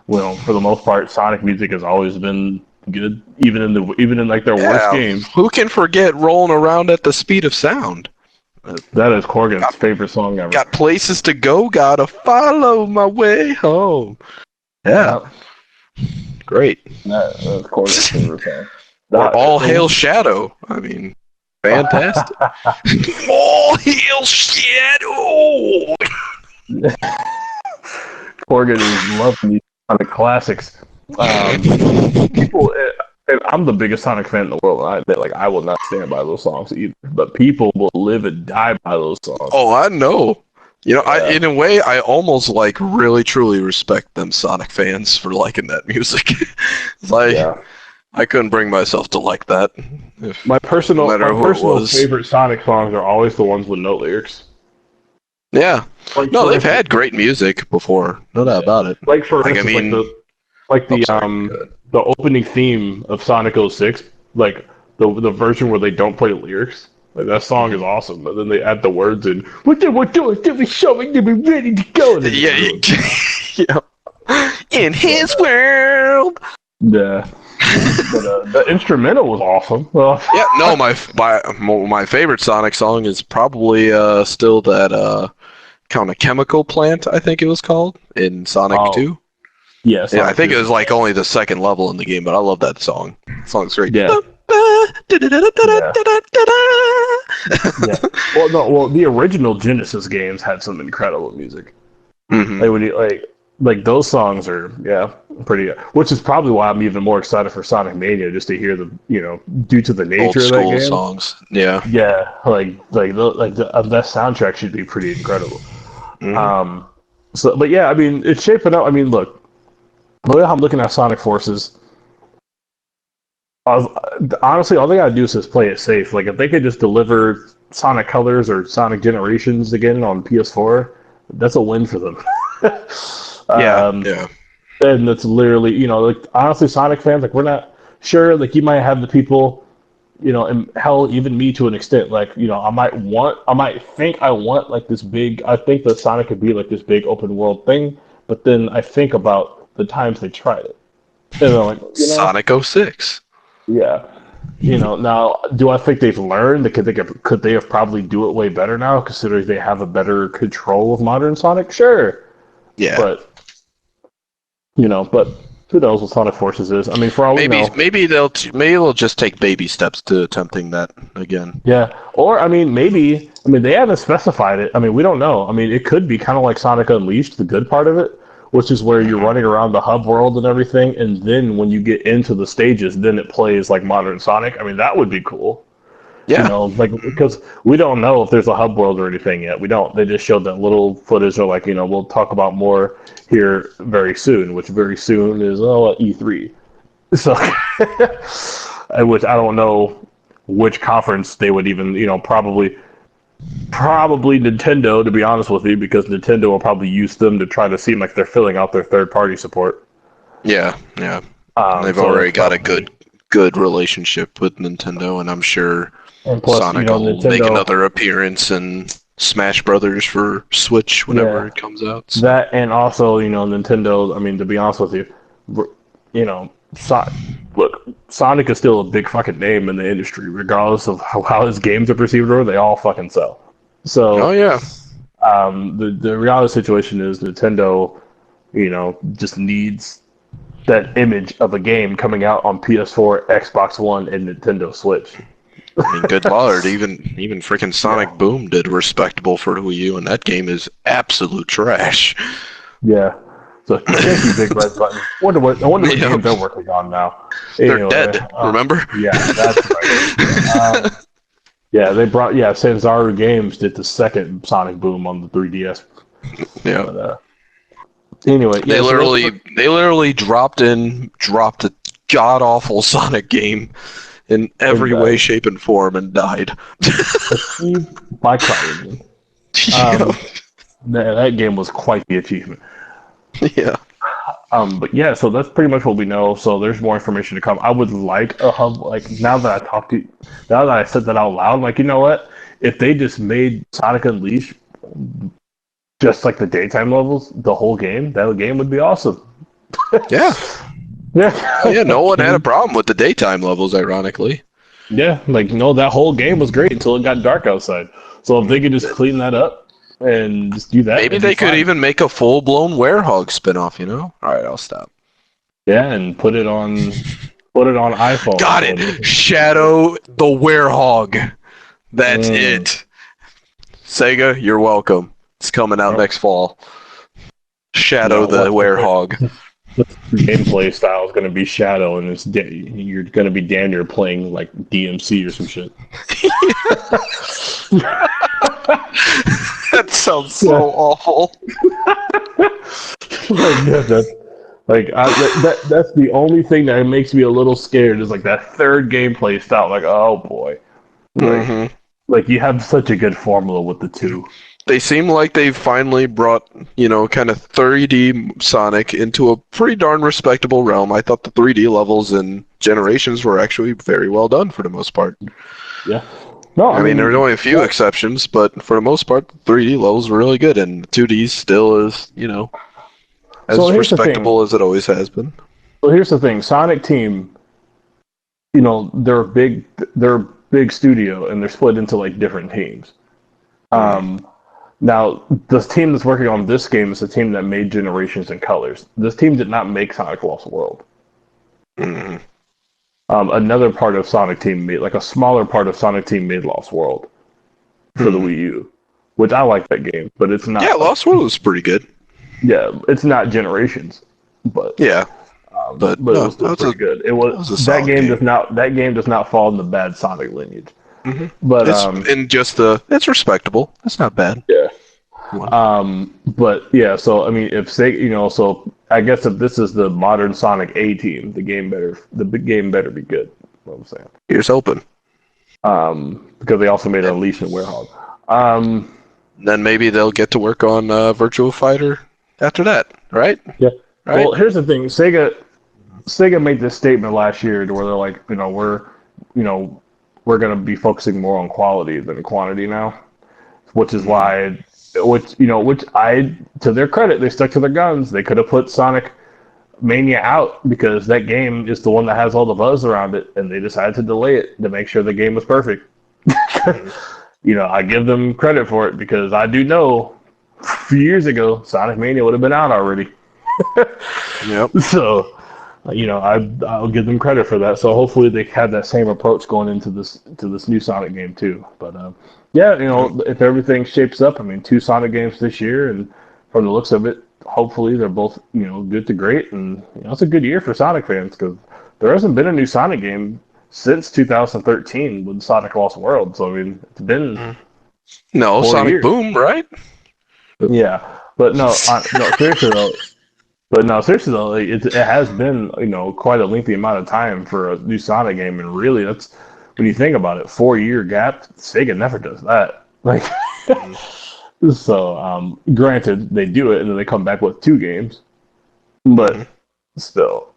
well, for the most part, Sonic music has always been good, even in like their worst games. Who can forget rolling around at the speed of sound? That is Korgan's favorite song ever. Got places to go, gotta follow my way home. Yeah. Great. That's Korgan's favorite song. Or All Hail Shadow. I mean, fantastic. All Hail Shadow! Korgan is loving on the classics. People, and I'm the biggest Sonic fan in the world. I will not stand by those songs either. But people will live and die by those songs. Oh, I know. You know, in a way, I almost like really truly respect them Sonic fans for liking that music. I couldn't bring myself to like that. My personal favorite Sonic songs are always the ones with no lyrics. Yeah. No, they've had great music before. No doubt about it. Like for instance, the opening theme of Sonic 06, like the version where they don't play lyrics. Like that song is awesome, but then they add the words in. What we're doing to be showing to be ready to go. Yeah. In his world. Yeah. But the instrumental was awesome. Yeah, no, my favorite Sonic song is probably still that kind of chemical plant, I think it was called, in Sonic 2. Yes. Yeah, I think it was like only the second level in the game, but I love that song. The song's great. Yeah. Well, the original Genesis games had some incredible music. Mm-hmm. Like those songs are pretty. Which is probably why I'm even more excited for Sonic Mania, just to hear due to the nature of that game. Songs. Yeah. Yeah, that soundtrack should be pretty incredible. Mm-hmm. But yeah, I mean, it's shaping up. I mean, look at how I'm looking at Sonic Forces. Honestly, all they gotta do is just play it safe. Like if they could just deliver Sonic Colors or Sonic Generations again on PS4, that's a win for them. Yeah. And that's literally, honestly, Sonic fans, we're not sure. Like you might have the people, and hell, even me to an extent. Like I might think I want like this big. I think that Sonic could be like this big open world thing, but then I think about the times they tried it. And I'm like, Sonic 06. Yeah. Now, do I think they've learned? Could they have probably do it way better now, considering they have a better control of modern Sonic? Sure. Yeah. But who knows what Sonic Forces is? I mean, for all we know, maybe they'll just take baby steps to attempting that again. Yeah. Or maybe they haven't specified it. I mean, we don't know. I mean, it could be kind of like Sonic Unleashed, the good part of it, which is where you're running around the hub world and everything, and then when you get into the stages, then it plays like modern Sonic. I mean, that would be cool. Yeah. Because we don't know if there's a hub world or anything yet. We don't. They just showed that little footage of we'll talk about more here very soon, which very soon is E3. So, which I don't know which conference they would even, probably Nintendo, to be honest with you, because Nintendo will probably use them to try to seem like they're filling out their third-party support. Yeah. They've already got a good relationship with Nintendo, and I'm sure Sonic will make another appearance in Smash Brothers for Switch whenever it comes out. So. That, and also, Nintendo, I mean, to be honest with you, Sonic is still a big fucking name in the industry, regardless of how his games are perceived, or they all fucking sell. So, the reality situation is Nintendo, just needs that image of a game coming out on PS4, Xbox One, and Nintendo Switch. I mean, good lord, even freaking Sonic Boom did respectable for Wii U, and that game is absolute trash. Yeah. So thank you, Big Red Button. I wonder what games they're working on now. They're dead, remember? Yeah, that's right. They brought Sanzaru Games did the second Sonic Boom on the 3DS. Yeah. But, anyway, they literally dropped a god awful Sonic game in every way, shape, and form, and died. Achieved by CryEngine. That game was quite the achievement. Yeah. But yeah, so that's pretty much what we know. So there's more information to come. I would like a hub. Like now that I said that out loud, like, you know what? If they just made Sonic Unleashed just like the daytime levels, the whole game, that game would be awesome. Yeah. Yeah. No one had a problem with the daytime levels, ironically. Yeah, that whole game was great until it got dark outside. So if they could just clean that up and just do that, Maybe they could even make a full-blown werehog spinoff, you know? All right, I'll stop. Yeah, and put it on iPhone. Got it! Shadow the werehog. That's it. Sega, you're welcome. It's coming out next fall. Shadow the werehog. The gameplay style is going to be Shadow, and you're going to be Daniel playing like DMC or some shit. That sounds so awful. That's the only thing that makes me a little scared is like that third gameplay style. Like, oh boy, like you have such a good formula with the two. They seem like they've finally brought, kind of 3D Sonic into a pretty darn respectable realm. I thought the 3D levels in Generations were actually very well done for the most part. Yeah. No, I mean, there's only a few exceptions, but for the most part, the 3D levels were really good, and 2D still is, as respectable as it always has been. Well, here's the thing. Sonic Team, they're a big studio, and they're split into like different teams. Now, the team that's working on this game is the team that made Generations and Colors. This team did not make Sonic Lost World. Mm-hmm. Another part of Sonic Team made, like a smaller part of Sonic Team made Lost World for the Wii U, which I like that game, but it's not. Yeah, Lost World was pretty good. Yeah, it's not Generations, but yeah, but it was still pretty good. It was that game does not fall in the bad Sonic lineage. Mm-hmm. But it's respectable. It's not bad. Yeah. But yeah, so I mean, if so I guess if this is the modern Sonic A team, the big game better be good. What I'm saying. Here's hoping. Because they also made an Unleashed and Werehog. Then maybe they'll get to work on Virtua Fighter after that, right? Yeah. Right? Well, here's the thing. Sega made this statement last year where they're like, we're going to be focusing more on quality than quantity now, which is why, to their credit, they stuck to their guns. They could have put Sonic Mania out because that game is the one that has all the buzz around it, and they decided to delay it to make sure the game was perfect. I give them credit for it because I do know a few years ago, Sonic Mania would have been out already. Yep. So, I'll give them credit for that. So hopefully they have that same approach going into this new Sonic game too. But if everything shapes up, I mean, 2 Sonic games this year, and from the looks of it, hopefully they're both good to great, and it's a good year for Sonic fans because there hasn't been a new Sonic game since 2013 with Sonic Lost World. So I mean, it's been Sonic years. Boom, right? Yeah, but seriously though. But no, seriously though, it has been quite a lengthy amount of time for a new Sonic game, and really that's when you think about it, 4-year gap. Sega never does that. Like, so granted they do it and then they come back with 2 games, but still.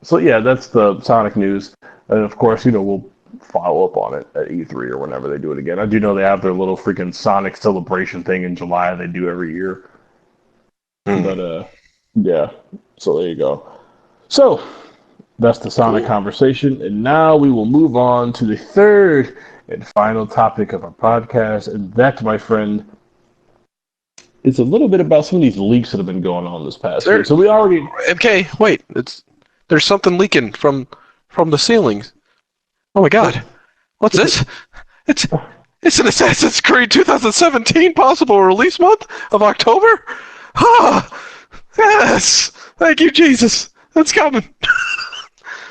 So yeah, that's the Sonic news, and of course we'll follow up on it at E3 or whenever they do it again. I do know they have their little freaking Sonic celebration thing in July they do every year, but yeah, so there you go. So, that's the Sonic conversation, and now we will move on to the third and final topic of our podcast, and that, my friend, is a little bit about some of these leaks that have been going on this past week. So we already... MK, wait, there's something leaking from the ceilings. Oh my god, what's this? It's an Assassin's Creed 2017 possible release month of October? Yes! Thank you, Jesus! That's coming!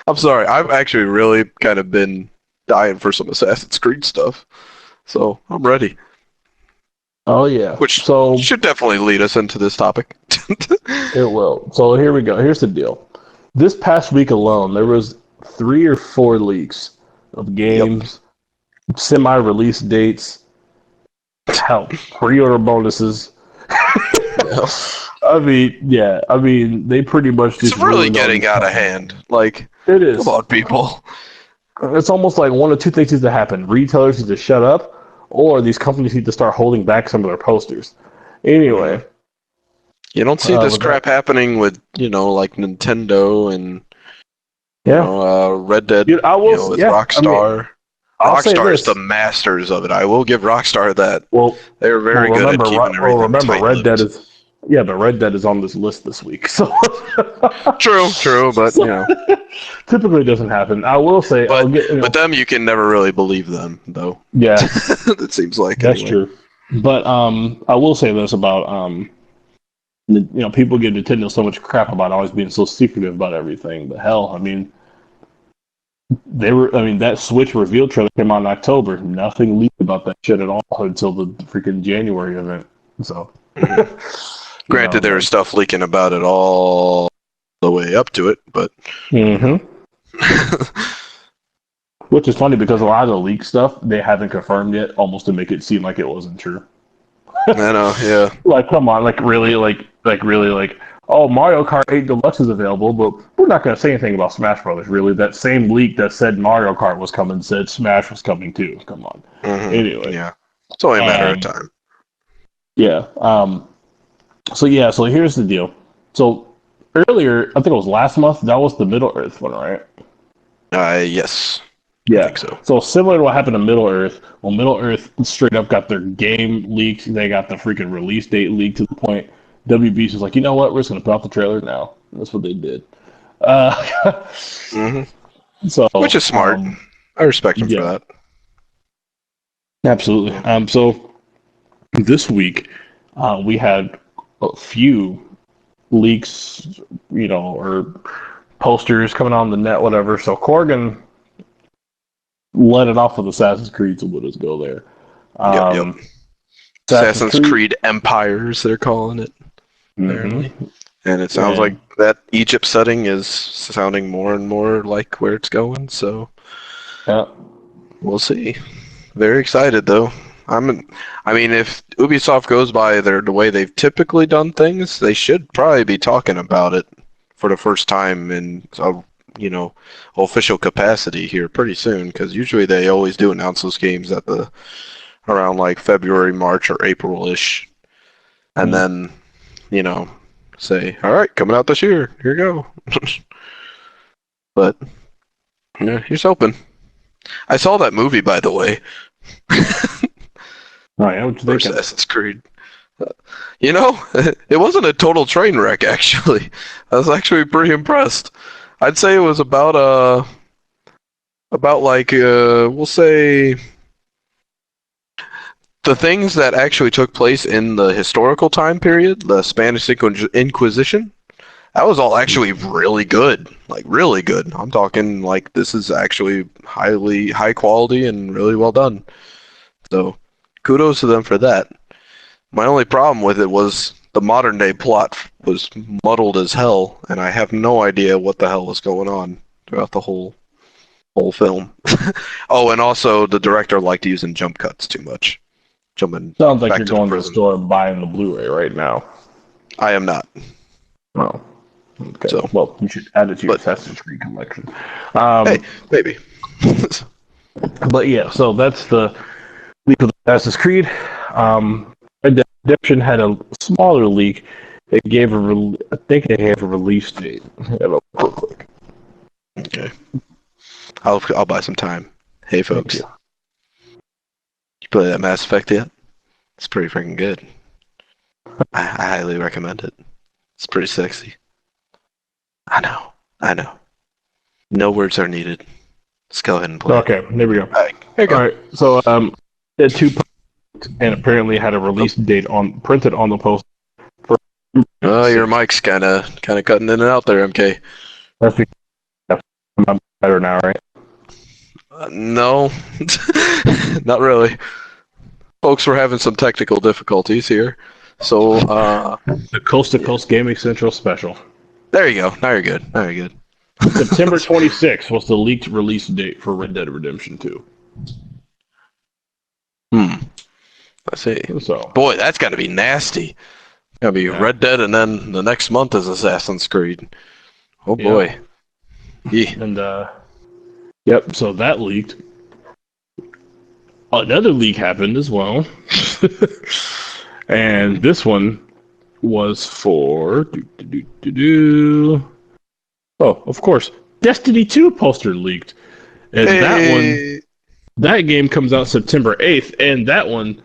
I'm sorry, I've actually really kind of been dying for some Assassin's Creed stuff. So, I'm ready. Oh, yeah. Which should definitely lead us into this topic. It will. So, here we go. Here's the deal. This past week alone, there was 3 or 4 leaks of games, semi-release dates, pre-order bonuses. I mean, they pretty much just... It's really getting out of hand. Like, it is. Come on, people. It's almost like one of 2 things needs to happen. Retailers need to shut up, or these companies need to start holding back some of their posters. Anyway. You don't see this crap happening with, like Nintendo and Red Dead with Rockstar. I'll say Rockstar is this. the masters of it. I will give Rockstar that. Well, They're very good at keeping everything Red Dead tight-lipped. is. Yeah, but Red Dead is on this list this week, so. True, but you know. Typically it doesn't happen. I will say, But with them, you can never really believe them, though. Yeah, It seems like that's anyway. true. But I will say this about people give Nintendo so much crap about always being so secretive about everything. But hell, I mean, that Switch reveal trailer came out in October. Nothing leaked about that shit at all until the freaking January event. So, Granted, there was stuff leaking about it all the way up to it, but which is funny because a lot of the leak stuff they haven't confirmed yet, almost to make it seem like it wasn't true. I know, yeah. Like, come on, really, oh, Mario Kart 8 Deluxe is available, but we're not going to say anything about Smash Brothers. Really, that same leak that said Mario Kart was coming said Smash was coming too. Come on. Anyway, yeah, it's only a matter of time. Yeah. So here's the deal. So earlier, I think it was last month. That was the Middle Earth one, right? Yes. Yeah. I think so. So similar to what happened to Middle Earth. Well, Middle Earth straight up got their game leaked. They got the freaking release date leaked to the point WB's was like, you know what? We're just going to put out the trailer now. And that's what they did. So, which is smart. I respect them for that. Absolutely. So this week we had a few leaks, or posters coming on the net, whatever. So Korgon let it off with Assassin's Creed, so we'll just go there. Yep. Assassin's Creed Empires, they're calling it. Apparently. And it sounds like that Egypt setting is sounding more and more like where it's going, so we'll see. Very excited, though. I mean, if Ubisoft goes by the way they've typically done things, they should probably be talking about it for the first time in official capacity here pretty soon, because usually they always do announce those games at around like February, March, or April-ish, and then say, all right, coming out this year, here you go. But here's hoping. I saw that movie, by the way. Oh yeah, what you think? Assassin's Creed. It wasn't a total train wreck, actually. I was actually pretty impressed. I'd say it was about we'll say the things that actually took place in the historical time period, the Spanish Inquisition. That was all actually really good, like really good. I'm talking like this is actually high quality and really well done. So kudos to them for that. My only problem with it was the modern day plot was muddled as hell, and I have no idea what the hell was going on throughout the whole film. Oh, and also the director liked using jump cuts too much. Sounds like you're going to the store and buying the Blu-ray right now. I am not. Oh. Okay. So, well, you should add it to your Assassin's Creed collection. Hey, maybe. But yeah, so that's the leak of Assassin's Creed. Red Dead Redemption had a smaller leak. I think they gave a release date. Real quick. Okay. I'll buy some time. Hey, folks. You play that Mass Effect yet? It's pretty freaking good. I highly recommend it. It's pretty sexy. I know. No words are needed. Let's go ahead and play. Okay, there we go. All right, so the two and apparently had a release date printed on the post. Oh, your mic's kind of cutting in and out there, MK. That's I'm better now, right? No, not really. Folks, we're having some technical difficulties here. So, the Coast to Coast Gaming Central special. There you go. Now you're good. September 26th was the leaked release date for Red Dead Redemption 2. Let's see. So, boy, that's got to be nasty. Got to be Red Dead, and then the next month is Assassin's Creed. Oh boy. Yeah. And yep. So that leaked. Another leak happened as well, and this one was for Oh, of course, Destiny 2 poster leaked, and that one That game comes out September 8th, and that one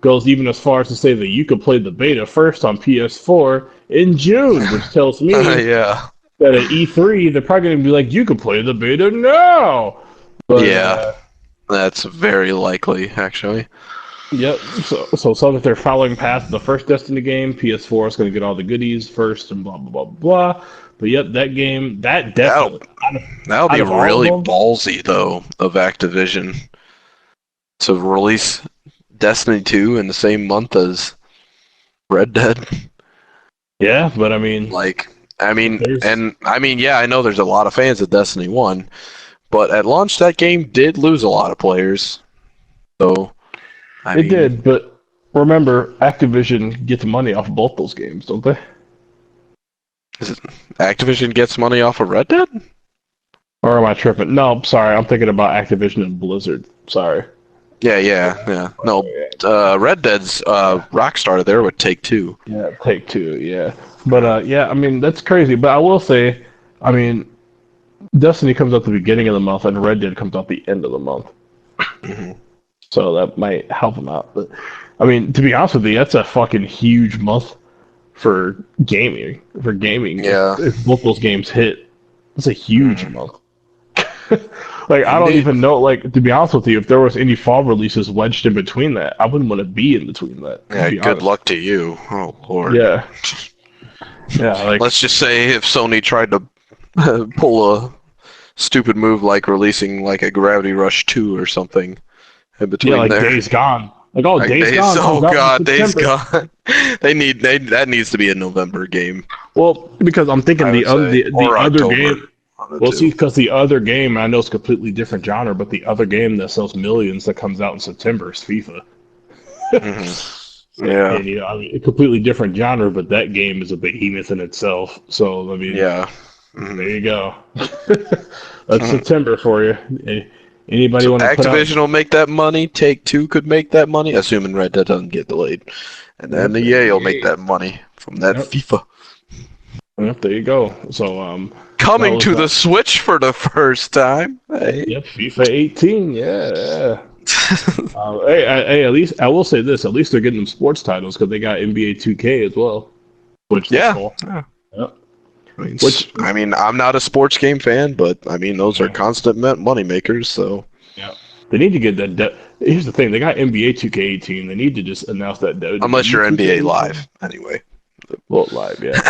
goes even as far as to say that you could play the beta first on PS4 in June, which tells me Yeah. that at E3 they're probably going to be like, you can play the beta now. But Yeah. That's very likely, actually. yep. So some if they're following past the first Destiny game, PS4 is going to get all the goodies first, and blah blah blah blah. But yep, that game, that That'll definitely that'll out be of all really of them, ballsy though of Activision to release Destiny 2 in the same month as Red Dead. yeah. But I mean, there's Yeah, I know there's a lot of fans of Destiny 1, but at launch that game did lose a lot of players. So, I it mean, did, but remember, Activision gets money off both those games, don't they? is it Activision gets money off of Red Dead? Or am I tripping? No, sorry, I'm thinking about Activision and Blizzard. Sorry. Yeah. No, Red Dead's Rockstar there would Take-Two. Yeah, Take-Two. Yeah, but yeah, I mean that's crazy. But I will say, I mean, Destiny comes out the beginning of the month, and Red Dead comes out the end of the month. Mhm. So that might help them out. But I mean, to be honest with you, that's a fucking huge month for gaming. For gaming, Yeah. if both those games hit, it's a huge month. Like I don't Indeed. even know. Like to be honest with you, if there was any fall releases wedged in between that, I wouldn't want to be in between that. To Yeah, be good honest. luck to you. Oh, Lord. Yeah, yeah. Like Let's just say if Sony tried to pull a stupid move like releasing like a Gravity Rush 2 or something in between yeah, like there. Days Gone. Like oh, Like Days Gone. oh comes out in god, Days September. Gone. That needs to be a November game. Well, because I'm thinking I would say, the or other October. game. One of the Well, see, two. because the other game I know is completely different genre, but the other game that sells millions that comes out in September is FIFA. Yeah, And you know, I mean, a completely different genre, but that game is a behemoth in itself. So I mean, yeah. there you go. That's September for you. Anybody So want to put out? Activision will make that money. Take-Two could make that money, assuming Red Dead doesn't get delayed, and then the EA will make that money from that Yep. FIFA. Yep, there you go. So Coming was to that. the Switch for the first time. Hey. Yep, FIFA 18. Yeah. Hey, at least I will say this: at least they're getting them sports titles because they got NBA 2K as well, which is Yeah. cool. Yep. I mean, I'm not a sports game fan, but I mean, those are constant money makers. So Yeah, they need to get that. Here's the thing: they got NBA 2K18. They need to just announce that. unless you're NBA Live, anyway. Well, live, yeah.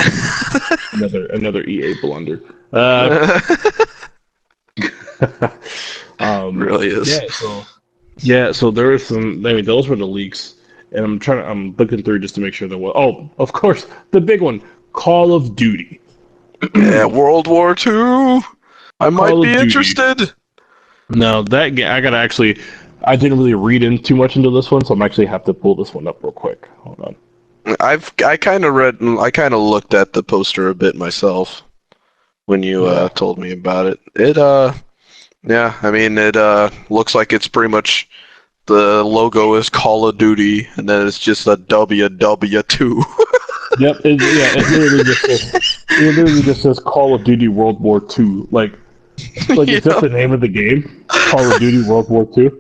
another EA blunder. Really is. So there is some. I mean, those were the leaks, and I'm looking through just to make sure there was. Oh, of course, the big one: Call of Duty. Yeah, World War II. I might be interested. No, that game I gotta actually. I didn't really read in too much into this one, so I'm actually have to pull this one up real quick. Hold on. I kind of looked at the poster a bit myself when you told me about it. Yeah, I mean it looks like it's pretty much the logo is Call of Duty, and then it's just a WW2. Yep, it literally just says Call of Duty World War II. Like is that the name of the game? Call of Duty World War II.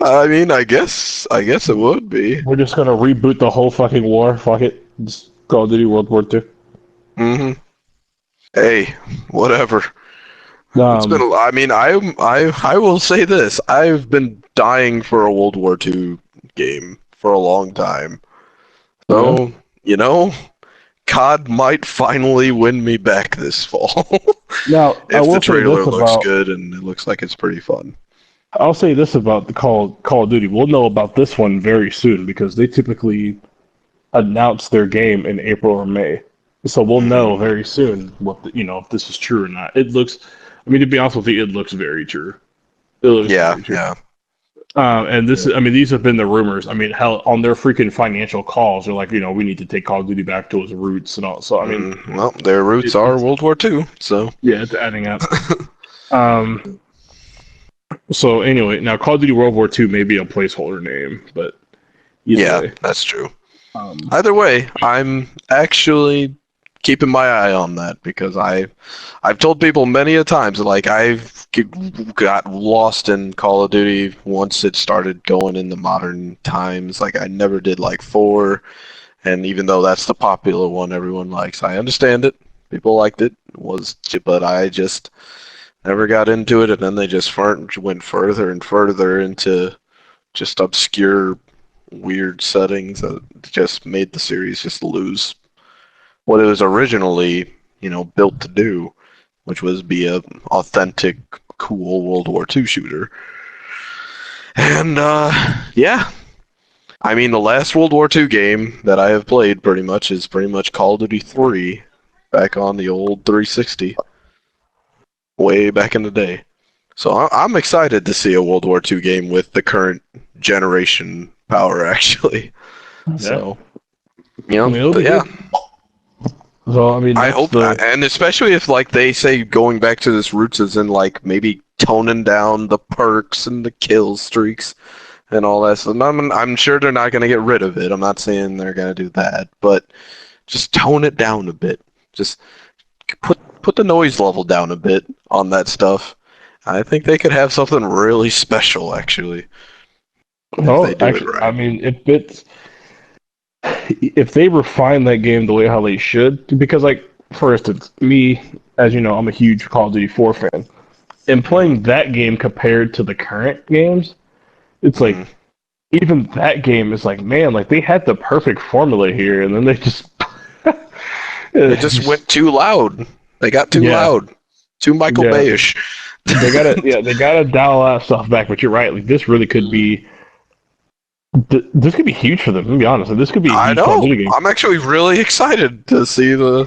I mean, I guess it would be. We're just gonna reboot the whole fucking war. Fuck it, just Call of Duty World War II. Mm-hmm. Hey, whatever. It's been. I mean, I will say this. I've been dying for a World War II game for a long time. So COD might finally win me back this fall. Now, if the trailer looks good and it looks like it's pretty fun. I'll say this about the Call of Duty. We'll know about this one very soon because they typically announce their game in April or May. So we'll know very soon if this is true or not. It looks. I mean, to be honest with you, it looks very true. It looks very true. Yeah. And this is, I mean, these have been the rumors. I mean, hell, on their freaking financial calls, they're like, we need to take Call of Duty back to its roots and all. So, I mean, well, their roots are World War II, so yeah, it's adding up. So anyway, now Call of Duty World War II may be a placeholder name, but either way. that's true. Either way, I'm actually keeping my eye on that because I've told people many a times like got lost in Call of Duty once it started going in the modern times. Like I never did like 4, and even though that's the popular one everyone likes, I understand it. People liked it, but I just never got into it, and then they just went further and further into just obscure, weird settings that just made the series just lose what it was originally, built to do, which was be a authentic, cool World War II shooter. And yeah, I mean the last World War II game that I have played is pretty much Call of Duty 3, back on the old 360, way back in the day. So I'm excited to see a World War II game with the current generation power, actually. Yeah. So, yeah. So I mean, I hope, and especially if like they say going back to this roots is in like maybe toning down the perks and the kill streaks and all that. So I'm sure they're not going to get rid of it. I'm not saying they're going to do that, but just tone it down a bit. Just put the noise level down a bit on that stuff. I think they could have something really special, actually. Oh, actually, right. I mean, if they refine that game the way how they should, because like for instance, me, as you know, I'm a huge Call of Duty 4 fan, and playing that game compared to the current games, it's like even that game is like, man, like they had the perfect formula here, and then they just went too loud. They got too loud, too Michael Bay-ish. They gotta dial that stuff back. But you're right, like this really could be. This could be huge for them. To be honest, this could be. I know. I'm actually really excited to see the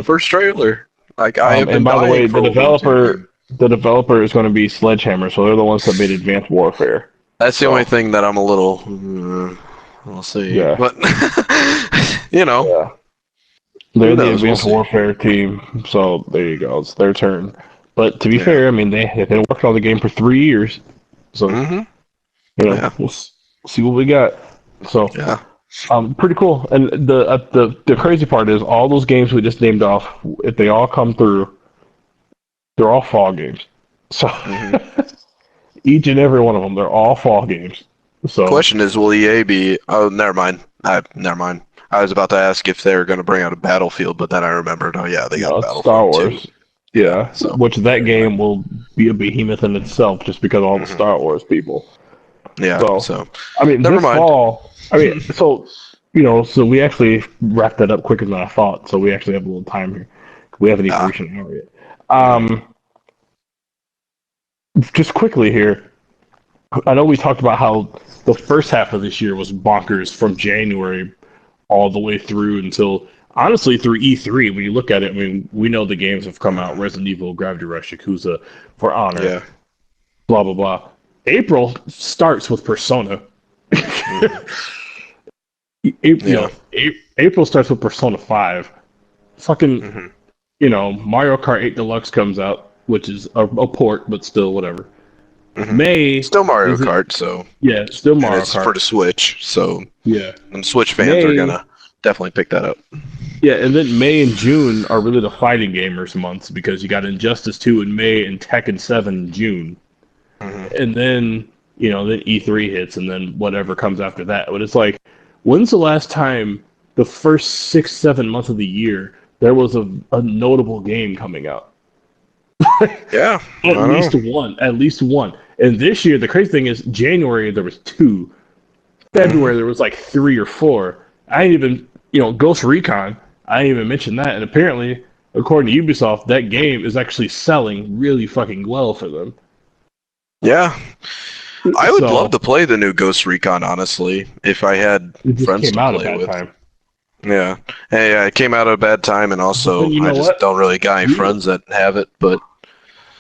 first trailer. Like I have been. And by the way, the developer is going to be Sledgehammer, so they're the ones that made Advanced Warfare. That's the only thing that I'm a little. We'll see. Yeah. But Yeah. They're the Advanced Warfare team, so there you go. It's their turn. But to be fair, I mean they've been working on the game for 3 years, so we'll see what we got. So pretty cool. And the crazy part is all those games we just named off, if they all come through, they're all fall games. So each and every one of them, they're all fall games. So the question is, will EA be? Oh, never mind. Never mind. I was about to ask if they were going to bring out a Battlefield, but then I remembered. Oh yeah, they got Battlefield Star Wars. Too. Yeah, which that game will be a behemoth in itself, just because of all the Star Wars people. Yeah. So I mean, this fall. I mean, so we actually wrapped that up quicker than I thought. So we actually have a little time here. We haven't even reached an hour yet. Just quickly here, I know we talked about how the first half of this year was bonkers from January all the way through until, honestly, through E3. When you look at it, I mean, we know the games have come out: Resident Evil, Gravity Rush, Yakuza, For Honor, blah blah blah. April starts with Persona. April starts with Persona 5. Fucking, Mario Kart 8 Deluxe comes out, which is a port, but still whatever. May still Mario Kart, so still Mario Kart for the Switch. So and Switch fans May, are gonna definitely pick that up. Yeah, and then May and June are really the fighting gamers months because you got Injustice 2 in May and Tekken 7 in June. And then, then E3 hits and then whatever comes after that. But it's like, when's the last time the first 6-7 months of the year there was a notable game coming out? At least one. And this year, the crazy thing is, January there was 2. February there was like 3 or 4. I didn't even, Ghost Recon, I didn't even mention that. And apparently, according to Ubisoft, that game is actually selling really fucking well for them. Yeah. I would love to play the new Ghost Recon, honestly, if I had friends to play with. Time. Yeah. Hey, it came out at a bad time, and also I just don't really got any friends that have it, but...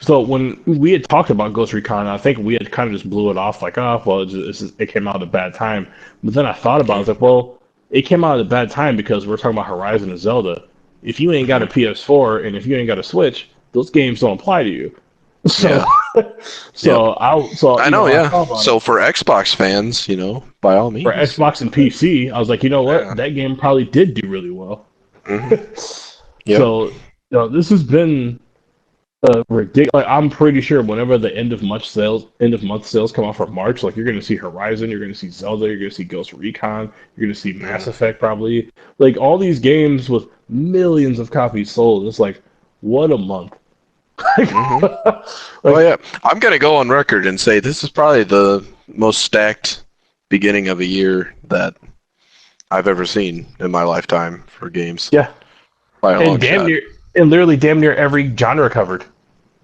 So when we had talked about Ghost Recon, I think we had kind of just blew it off like, it came out at a bad time. But then I thought about it, I was like, well, it came out at a bad time because we're talking about Horizon and Zelda. If you ain't got a PS4 and if you ain't got a Switch, those games don't apply to you. So, I know. So for Xbox fans, by all means. For Xbox and PC, I was like, you know what? That game probably did do really well. Yep. So this has been ridiculous. Like, I'm pretty sure whenever the end of month sales come out for March, like you're gonna see Horizon, you're gonna see Zelda, you're gonna see Ghost Recon, you're gonna see Mass Mhm. Effect probably. Like all these games with millions of copies sold. It's like what a month. Mhm. Oh Like yeah, I'm gonna go on record and say this is probably the most stacked beginning of a year that I've ever seen in my lifetime for games yeah, by a long and damn shot. near and literally damn near every genre covered.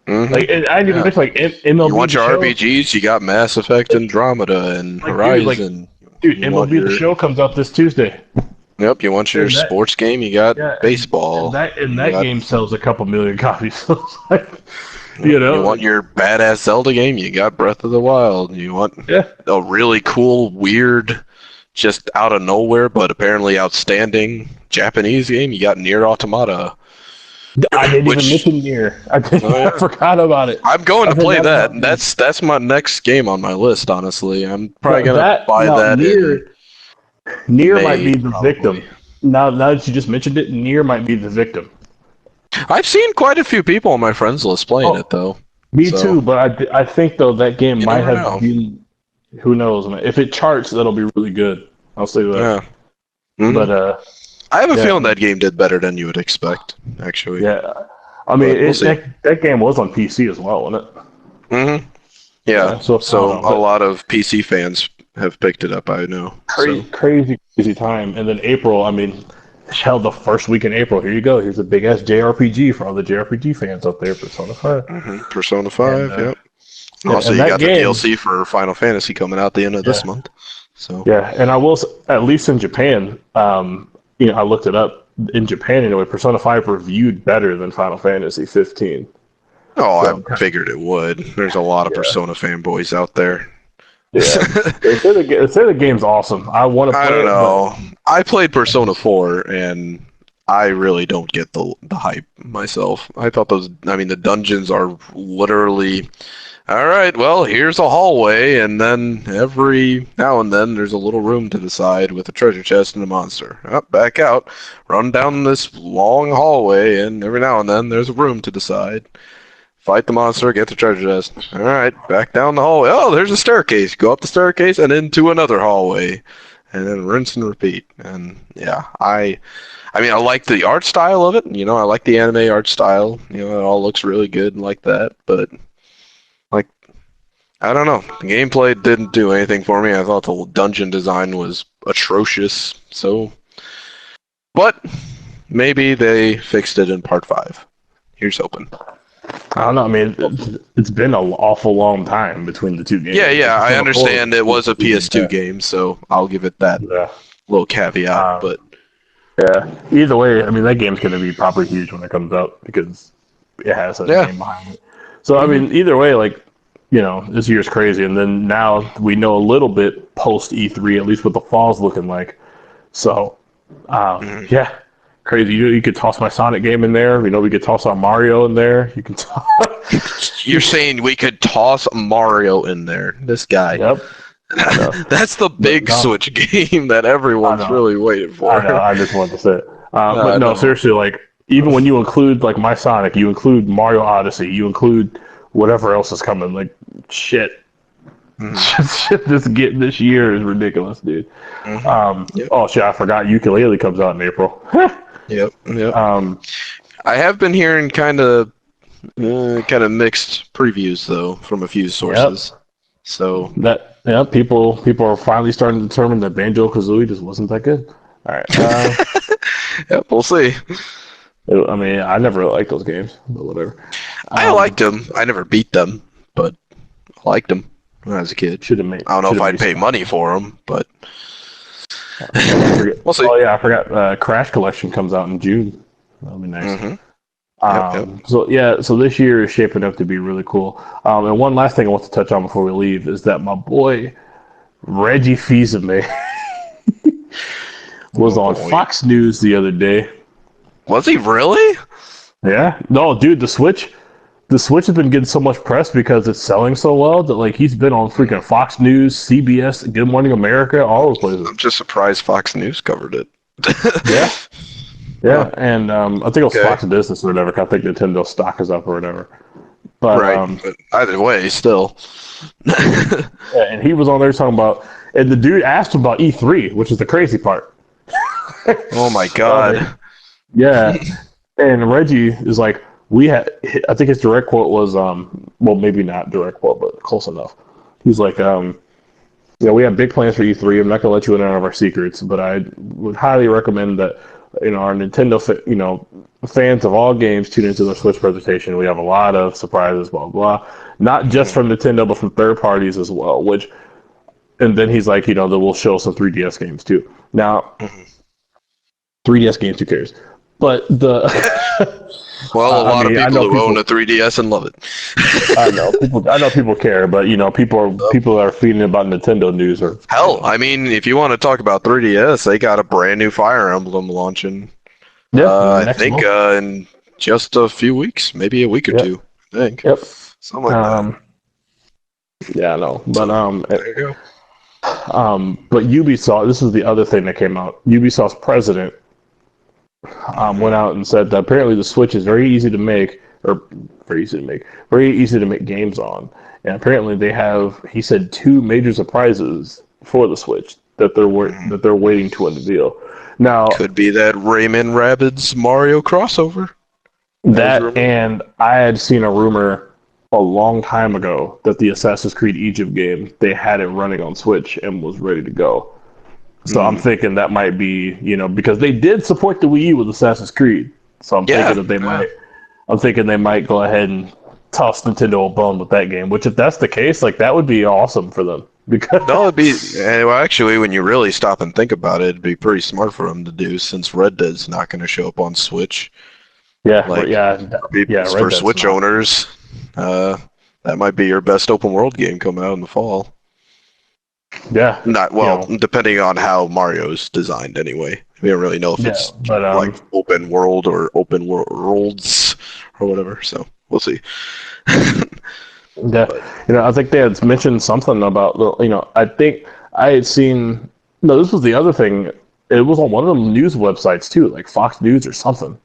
Like and I didn't even Yeah. mention like You MLB want the your show. RPGs? You got Mass Effect Like Andromeda and like Horizon. dude, You want MLB the your show comes out this Tuesday. Yep. You want your And that sports game? You got yeah, and baseball. that You got game sells a couple million copies. So it's like, Yep. You like, want your badass Zelda game? You got Breath of the Wild. You want yeah, a really cool, weird, just out of nowhere, but apparently outstanding Japanese game? You got Nier Automata, I didn't even which mention Nier. oh I yeah, forgot about it. I'm going I to play forgot that. about Nier. That's my next game on my list. Honestly, I'm probably But gonna that buy now that in Nier might May, be the probably. victim. Now that you just mentioned it, Nier might be the victim. I've seen quite a few people on my friends list playing it Oh, though, me so too. But I think though that game you might never have know. been. Who knows, man? If it charts, that'll be really good. I'll say that. Yeah. Hmm. But I have a yeah, feeling that game did better than you would expect, actually. yeah. I mean, But we'll see. that game was on PC as well, wasn't it? Hmm. Yeah. Yeah. So I don't So know, a but lot of PC fans have picked it up. I know. So. crazy time. And then April. I mean, hell, the first week in April. Here you go. Here's a big ass JRPG for all the JRPG fans out there. Persona 5. Persona And 5. Yep. yeah, Also, and you that got the game. DLC for Final Fantasy coming out the end of this Yeah, month. So. yeah. And I will at least in Japan. I looked it up. In Japan, anyway, Persona 5 reviewed better than Final Fantasy 15. Oh, I So figured it would. There's a lot of yeah, Persona fanboys out there. yeah. They say the game's awesome. I want to I play don't it, but know. I played Persona 4 and I really don't get the hype myself. I thought the dungeons are literally all right, well, here's a hallway and then every now and then there's a little room to the side with a treasure chest and a monster. Up, back out, run down this long hallway and every now and then there's a room to the side. Fight the monster, get the treasure chest. All right, back down the hallway. Oh, there's a staircase. Go up the staircase and into another hallway, and then rinse and repeat. And yeah, I mean, I like the art style of it. I like the anime art style. It all looks really good and like that. But like, I don't know. The gameplay didn't do anything for me. I thought the dungeon design was atrocious. So, but maybe they fixed it in part 5. Here's hoping. I don't know. I mean, it's been an awful long time between the two games. Yeah, I Persona 4 understand it was a PS2 yeah, game, so I'll give it that yeah. little caveat. But Yeah. Either way, I mean, that game's going to be probably huge when it comes out because it has a yeah, name behind it. So, I mean, either way, like, this year's crazy. And then now we know a little bit post E3, at least what the fall's looking like. So, yeah, crazy. You could toss my Sonic game in there. We could toss our Mario in there. You can toss. you're saying we could toss Mario in there. This guy. Yep. I know. That's the big No, Switch game that I everyone's know. really waiting for. I know. I just wanted to say it. But I no, know. seriously, like, even when you include, like, my Sonic, you include Mario Odyssey, you include whatever else is coming, like, shit. Shit this year is ridiculous, dude. Yep. Oh, shit, I forgot Ukulele comes out in April. Yep. um, I have been hearing kind of mixed previews though from a few sources. So people are finally starting to determine that Banjo-Kazooie just wasn't that good. All right. yep, we'll see. I mean, I never really liked those games, but whatever. I liked them. I never beat them, but I liked them when I was a kid. Should have made. I don't know if I'd pay some money for them, but we'll see. Oh yeah, I forgot. Crash Collection comes out in June. That'll be nice. Yep. So this year is shaping up to be really cool. And one last thing I want to touch on before we leave is that my boy Reggie Fils-Aimé was on Fox News the other day. Was he really? Yeah. No, dude, the Switch has been getting so much press because it's selling so well that like he's been on freaking Fox News, CBS, Good Morning America, all those places. I'm just surprised Fox News covered it. Yeah. Yeah, and I think it was Okay. Fox Business or whatever. 'Cause I think Nintendo stock is up or whatever. But Right. But either way, still. yeah, and he was on there talking about, and the dude asked him about E3, which is the crazy part. Oh my Uh, god. yeah, and Reggie is like, we had. I think his direct quote was, well, maybe not direct quote, but close enough. He's like, yeah, we have big plans for E3. I'm not gonna let you in on our secrets, but I would highly recommend that our Nintendo fans of all games tune into the Switch presentation. We have a lot of surprises, blah blah. Not just Mhm. from Nintendo, but from third parties as well. Which, and then he's like, that we'll show some 3DS games too. Now, Mhm. 3DS games, who cares? But the, Well, a I lot of mean, I people know who own a people. 3DS and love it. I know people care, but people are feeding about Nintendo news or Hell, I mean, if you want to talk about 3DS, they got a brand new Fire Emblem launching. yeah, I next think month. in just a few weeks, maybe a week or Yep, two. I think yep. something like that. Um, yeah, I know, but So there you go. but Ubisoft. This is the other thing that came out. Ubisoft's president Hmm. went out and said that apparently the Switch is very easy to make, or very easy to make games on. And apparently they have, he said, two major surprises for the Switch Hmm. that they're waiting to unveil. Now, Could be that Rayman Rabbids Mario crossover. That was that, rumored. and I had seen a rumor a long time ago that the Assassin's Creed Egypt game, they had it running on Switch and was ready to go. So I'm Mm. thinking that might be, because they did support the Wii U with Assassin's Creed. So I'm thinking Yeah, that they yeah. might. I'm thinking they might go ahead and toss Nintendo a bone with that game. Which, if that's the case, like that would be awesome for them because No, it'd be well, actually, when you really stop and think about it, it'd be pretty smart for them to do since Red Dead's not going to show up on Switch. yeah, Like for yeah, people, Red for Dead's Switch not. owners, uh, that might be your best open world game coming out in the fall. Yeah, Not you well, know, depending on how Mario's designed. Anyway, we don't really know if yeah, it's but like open world or open worlds or whatever. So we'll see. yeah, But I think they had mentioned something about I think I had seen. No, this was the other thing. It was on one of them news websites too, like Fox News or something,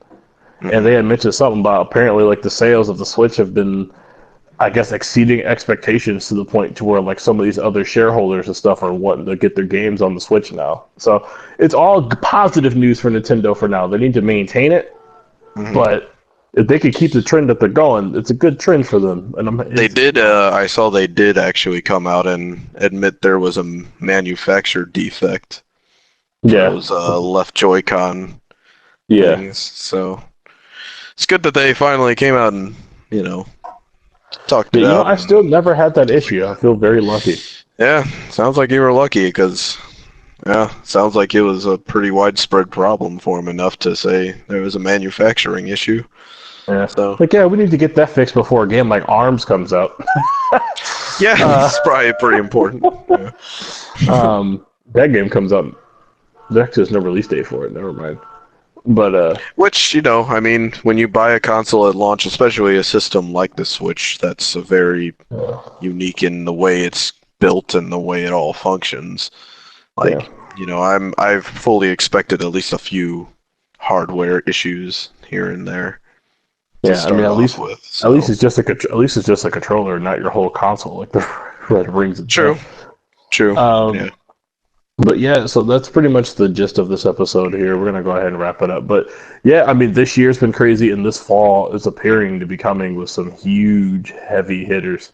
and mhm. they had mentioned something about apparently like the sales of the Switch have been, I guess, exceeding expectations to the point to where like some of these other shareholders and stuff are wanting to get their games on the Switch now. So it's all positive news for Nintendo for now. They need to maintain it, Mhm. but if they could keep the trend that they're going, it's a good trend for them. And They did. I saw they did actually come out and admit there was a manufacturer defect for yeah, those left Joy-Con yeah. things. So it's good that they finally came out and you know talked Yeah, it out. I And still never had that stuff like issue. I that. feel very lucky. Yeah, sounds like you were lucky because yeah, sounds like it was a pretty widespread problem for them enough to say there was a manufacturing issue. Yeah, So like yeah, we need to get that fixed before a game like Arms comes out. yeah, uh, it's probably pretty important. Yeah. that game comes out. There's no release date for it. Never mind. But Which, I mean, when you buy a console at launch, especially a system like the Switch, that's a very unique in the way it's built and the way it all functions. yeah. Like, I've fully expected at least a few hardware issues here and there to Yeah, I mean, start off with. at least So at least it's just a controller, not your whole console, like the Red Rings true, itself. true. Yeah. Um, but yeah, so that's pretty much the gist of this episode here. We're gonna go ahead and wrap it up. But yeah, I mean, this year's been crazy, and this fall is appearing to be coming with some huge, heavy hitters.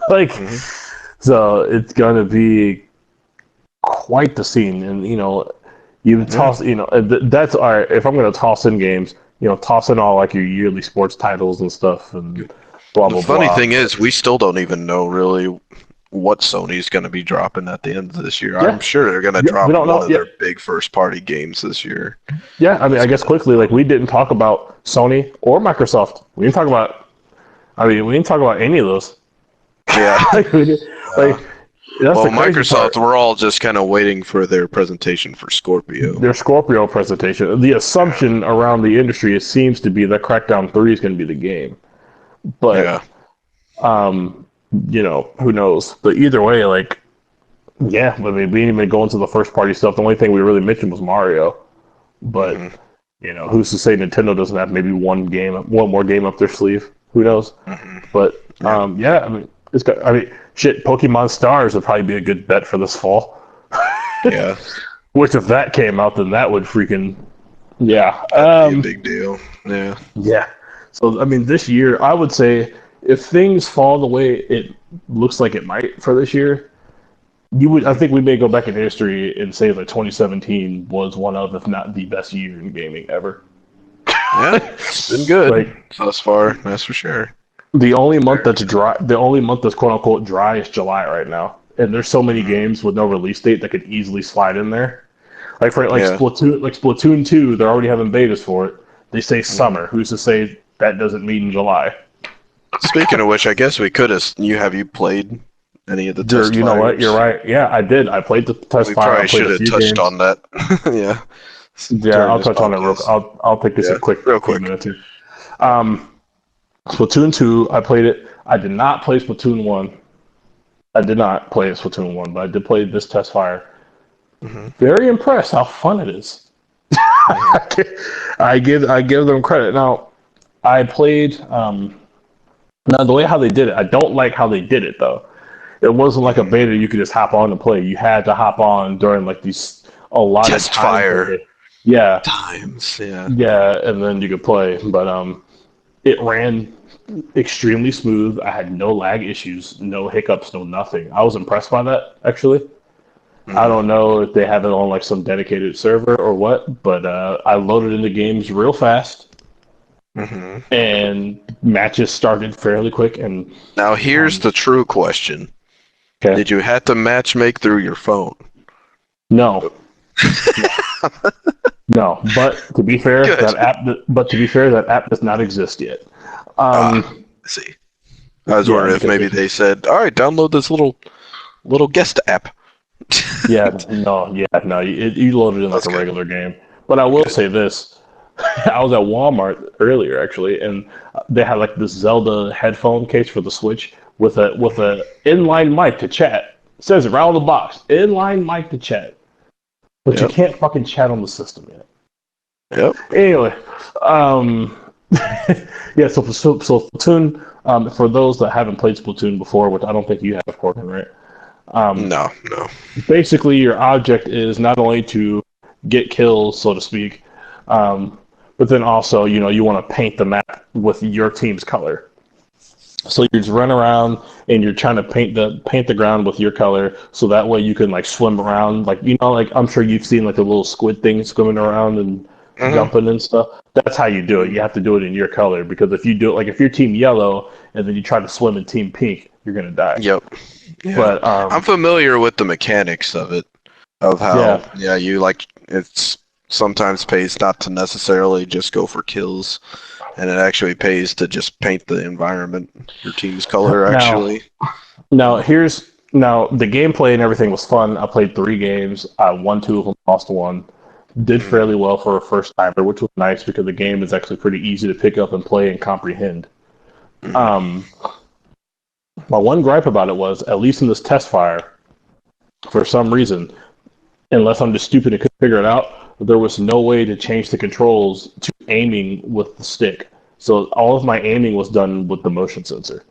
Like, Hmm. so it's gonna be quite the scene, and you Yeah. toss, that's all right. If I'm gonna toss in games, toss in all like your yearly sports titles and stuff, and blah The blah funny blah. thing is, we still don't even know really what Sony's going to be dropping at the end of this year. I'm Yeah, sure they're going to yeah, we drop don't one know. of Yeah, their big first party games this year. yeah. I mean, I guess So, quickly, like we didn't talk about Sony or Microsoft. We didn't talk about. I mean, we didn't talk about any of those. yeah. like, Uh, like that's well, the crazy Microsoft, part. we're all just kind of waiting for their presentation for Scorpio. Their Scorpio presentation. The Yeah. assumption around the industry seems to be that Crackdown 3 is going to be the game, Yeah. but um, who knows? But either way, like, yeah, I mean, we didn't even go into the first party stuff. The only thing we really mentioned was Mario, but Hmm. Who's to say Nintendo doesn't have maybe one more game up their sleeve? Who knows? Hmm. But Yeah. yeah, I mean, shit. Pokemon Stars would probably be a good bet for this fall. Yeah. Which, if that came out, then that would freaking yeah. That'd be a big deal. Yeah. Yeah. So I mean, this year, I would say if things fall the way it looks like it might for this year, I think we may go back in history and say that 2017 was one of, if not the best year in gaming ever. Yeah. It's been good Like thus far. That's for sure. the only month that's dry, the only month that's quote unquote dry is July right now, and there's so many Mhm. games with no release date that could easily slide in there. Like Yeah. Splatoon 2, they're already having betas for it. They say Mhm. summer. Who's to say that doesn't mean July? Speaking of which, I guess we could have. Have you played any of the test You know what? You're fires? right. Yeah, I did. I played the test We fire. I probably played should a have few touched games. on that. Yeah. Yeah, During I'll this touch on it real. podcast. I'll take this Yeah. a quick Real few quick. minutes here. Splatoon 2, I played it. I did not play Splatoon 1. I did not play Splatoon 1, but I did play this test fire. Hmm. Very impressed how fun it is. Hmm. I give them credit. Now, I played now the way how they did it, I don't like how they did it though. It wasn't like a Hmm. beta you could just hop on and play. You had to hop on during like these a lot of Test times that fire day. Yeah, times. Yeah. yeah, and then you could play. But it ran extremely smooth. I had no lag issues, no hiccups, no nothing. I was impressed by that actually. I Hmm. don't know if they have it on like some dedicated server or what, but I loaded into games real fast Hmm. and matches started fairly quick. And Now here's um, the true question: okay, did you have to match make through your phone? no, no. But to be fair, Good. that app does not exist yet. Ah, Um, I see. I was yeah, wondering if because maybe they said, "All right, download this little guest app." yeah, no, you load it in like That's a good. regular game. But I will Good. say this: I was at Walmart earlier actually, and they had like this Zelda headphone case for the Switch with a inline mic to chat. It says it right on the box, inline mic to chat, but you Yep. can't fucking chat on the system yet. Yep. Anyway, um, yeah. So Splatoon. For those that haven't played Splatoon before, which I don't think you have, Korgon, right? No. No. Basically, your object is not only to get kills, so to speak, um, but then also, you want to paint the map with your team's color. So you just run around and you're trying to paint the ground with your color, so that way you can like swim around, like I'm sure you've seen like the little squid things swimming around and Hmm. jumping and stuff. That's how you do it. You have to do it in your color because if you do it like if you're team yellow and then you try to swim in team pink, you're gonna die. Yep. Yeah. But I'm familiar with the mechanics of it, of how yeah, you like it's sometimes pays not to necessarily just go for kills, and it actually pays to just paint the environment your team's color. now Actually. Now the gameplay and everything was fun. I played 3 games. I won 2 of them, lost 1. Did Hmm. fairly well for a first timer, which was nice because the game is actually pretty easy to pick up and play and comprehend. Hmm. Um, my one gripe about it was, at least in this test fire, for some reason, unless I'm just stupid and couldn't figure it out, there was no way to change the controls to aiming with the stick. So all of my aiming was done with the motion sensor.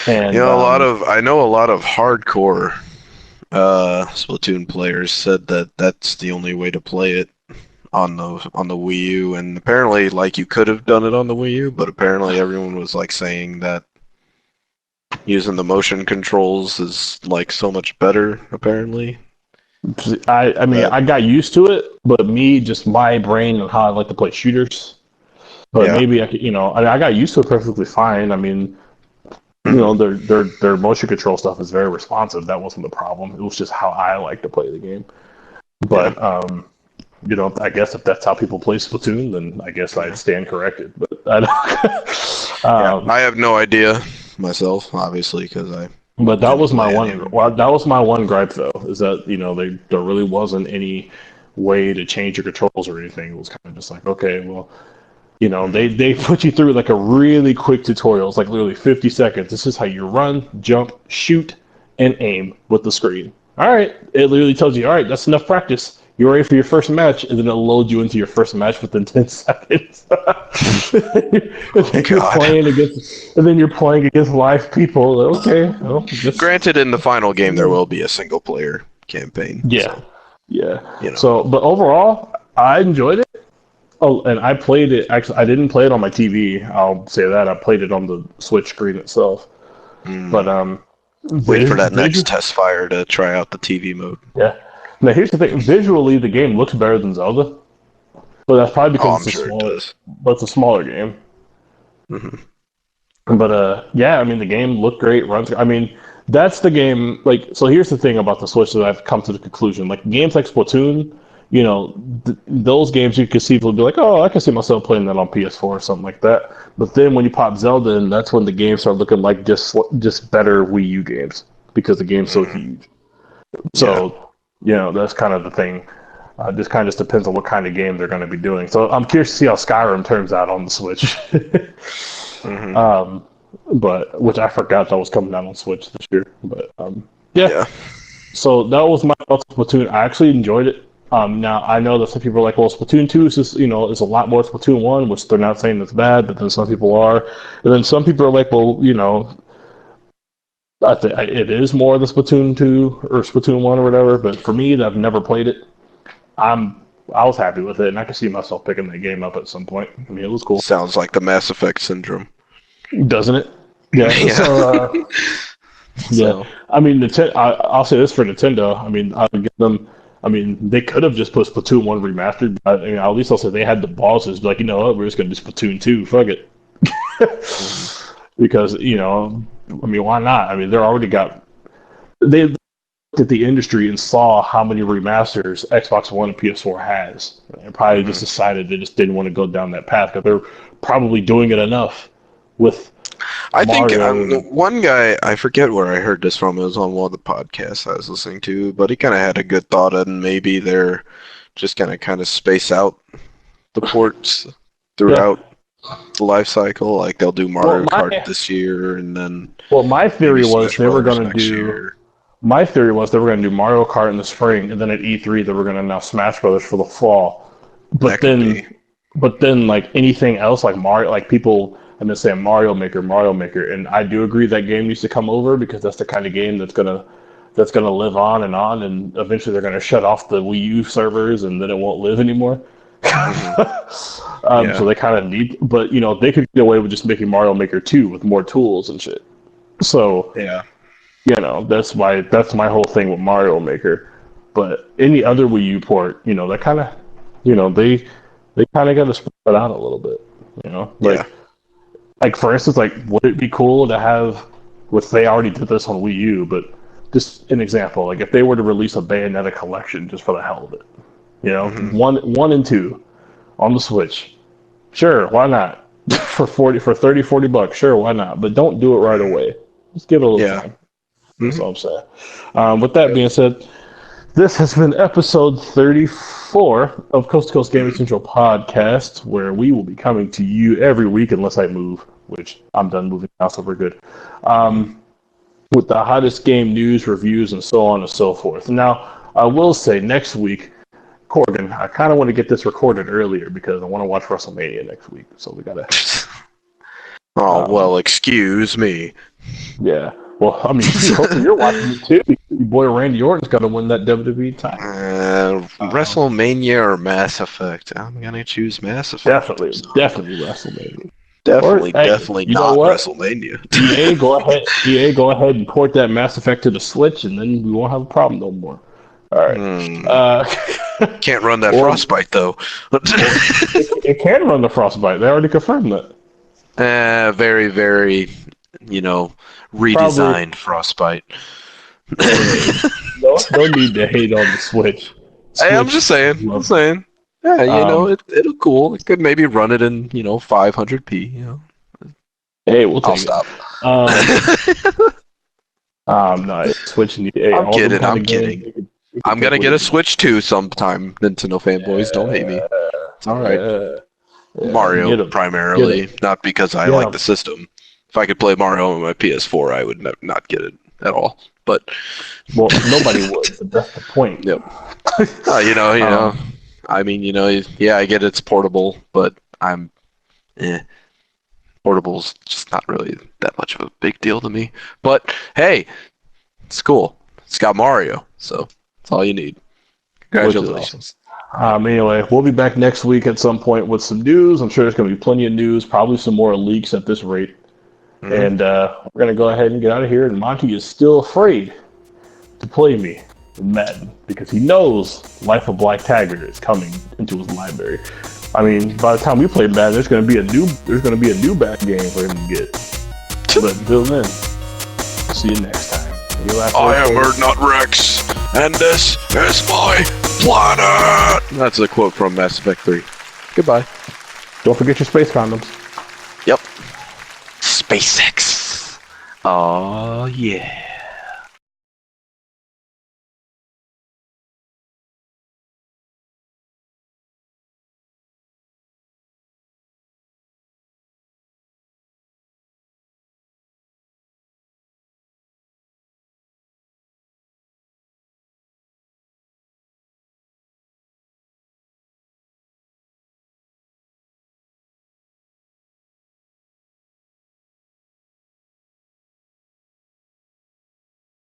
You And know, I know a lot of hardcore Splatoon players said that that's the only way to play it on the Wii U, and apparently, like, you could have done it on the Wii U, but apparently everyone was like saying that using the motion controls is like so much better. Apparently, I mean, that I got used to it, but just my brain and how I like to play shooters. But yeah. maybe I could, I got used to it perfectly fine. I mean, Hmm. their motion control stuff is very responsive. That wasn't the problem. It was just how I like to play the game. Yeah. But I guess if that's how people play Splatoon, then I guess I'd Yeah. stand corrected. But I don't. Yeah. I have no idea myself, obviously, because I But that didn't was my play any one. of them. Well, that was my one gripe though, is that there really wasn't any way to change your controls or anything. It was kind of just like, okay, well, Hmm. they put you through like a really quick tutorial. It's like literally 50 seconds. This is how you run, jump, shoot, and aim with the screen. All right, it literally tells you, all right, that's enough practice. You're ready for your first match, and then it'll load you into your first match within 10 seconds. And then you're playing against live people. Okay, well, Granted, in the final game there will be a single player campaign. Yeah, So, yeah. you know. So, but overall, I enjoyed it. Oh, and I played it. Actually, I didn't play it on my TV. I'll say that I played it on the Switch screen itself. But wait for that next test fire to try out the TV mode. Yeah. Now here's the thing. Visually, the game looks better than Zelda, but that's probably because it's a smaller game. But yeah, I mean, the game looked great. Runs. I mean, that's the game. Like, so here's the thing about the Switch that I've come to the conclusion. Like games like Splatoon, you know, those games you could see people be like, oh, I can see myself playing that on PS4 or something like that. But then when you pop Zelda in, that's when the games start looking like just better Wii U games because the game's so huge. So, you know, that's kind of the thing. Just kind of just depends on what kind of game they're going to be doing. So I'm curious to see how Skyrim turns out on the Switch. But which I forgot that was coming out on Switch this year. But yeah. So that was my thoughts on Splatoon. I actually enjoyed it. Now I know that some people are like, well, Splatoon 2 is just, you know, it's a lot more Splatoon 1, which they're not saying it's bad, but then some people are, and then some people are like, well, you know, I think it is more the Splatoon 2 or Splatoon 1 or whatever. But for me, that I've never played it, I was happy with it, and I could see myself picking that game up at some point. I mean, it was cool. Sounds like the Mass Effect syndrome, doesn't it? Yeah. So, yeah. I mean, I'll say this for Nintendo. I mean, I would give them. I mean, they could have just put Splatoon 1 remastered. But, I mean, at least I'll say they had the balls to be like, you know what, we're just going to do Splatoon 2. Fuck it. Because, you know, I mean, why not? I mean, they're already got... They looked at the industry and saw how many remasters Xbox One and PS4 has. And probably just decided they just didn't want to go down that path because they're probably doing it enough with... I think one guy, I forget where I heard this from, it was on one of the podcasts I was listening to, but he kind of had a good thought on maybe they're just going to kind of space out the ports throughout the life cycle. Like they'll do Mario Kart this year and then... Well, my theory was they were going to do... My theory was they were going to do Mario Kart in the spring, and then at E3 they were going to announce Smash Brothers for the fall. But then, like anything else, like Mario, like people... I'm just saying Mario Maker, and I do agree that game needs to come over because that's the kind of game that's gonna live on, and eventually they're gonna shut off the Wii U servers, and then it won't live anymore. So they kind of need, but you know, they could get away with just making Mario Maker 2 with more tools and shit. So you know, that's my whole thing with Mario Maker. But any other Wii U port, you know, that kind of, you know, they kind of got to spread out a little bit, you know, like for instance, like would it be cool to have, which they already did this on Wii U, but just an example, like if they were to release a Bayonetta collection just for the hell of it, you know, 1 and 2 on the Switch, sure, why not? for $30-$40, sure, why not? But don't do it right away. Just give it a little time. That's all I'm saying. With that being said, this has been episode 34 of Coast to Coast Gaming Central podcast, where we will be coming to you every week unless I move, which I'm done moving now, so we're good. With the hottest game news, reviews, and so on and so forth. Now, I will say next week, Korgon, I kind of want to get this recorded earlier because I want to watch WrestleMania next week, so we gotta... well, excuse me. Yeah. Well, I mean, hopefully you're watching it too. Your boy Randy Orton's got to win that WWE title. WrestleMania or Mass Effect? I'm gonna choose Mass Effect. Definitely WrestleMania. Definitely not WrestleMania. EA, go ahead and port that Mass Effect to the Switch, and then we won't have a problem no more. All right. Can't run that Frostbite though. It can run the Frostbite. They already confirmed that. Very, very, you know, redesigned Frostbite. No need to hate on the Switch. Hey, I'm just saying. Yeah, you know, it'll cool. It could maybe run it in, you know, 500p. You know. Hey, we'll take I'll stop. No, Switch. I'm kidding. I'm gonna get a Switch 2 sometime. Nintendo fanboys, don't hate me. It's all right. Mario primarily, not because I like the system. If I could play Mario on my PS4, I would not get it. at all. But Well, nobody would, but that's the point. yep. I mean, yeah, I get it's portable, but portable's just not really that much of a big deal to me. But hey, it's cool. It's got Mario, so that's all you need. Congratulations. Anyway, we'll be back next week at some point with some news. I'm sure there's going to be plenty of news, probably some more leaks at this rate. Mm-hmm. And we're going to go ahead and get out of here. And Monty is still afraid to play me in Madden because he knows Life of Black Taggart is coming into his library. I mean, by the time we play Madden, there's going to be a new back game for him to get. But until then, see you next time. I am Erdnut Rex, and this is my planet! That's a quote from Mass Effect 3. Goodbye. Don't forget your space condoms. Yep. SpaceX. Oh, yeah.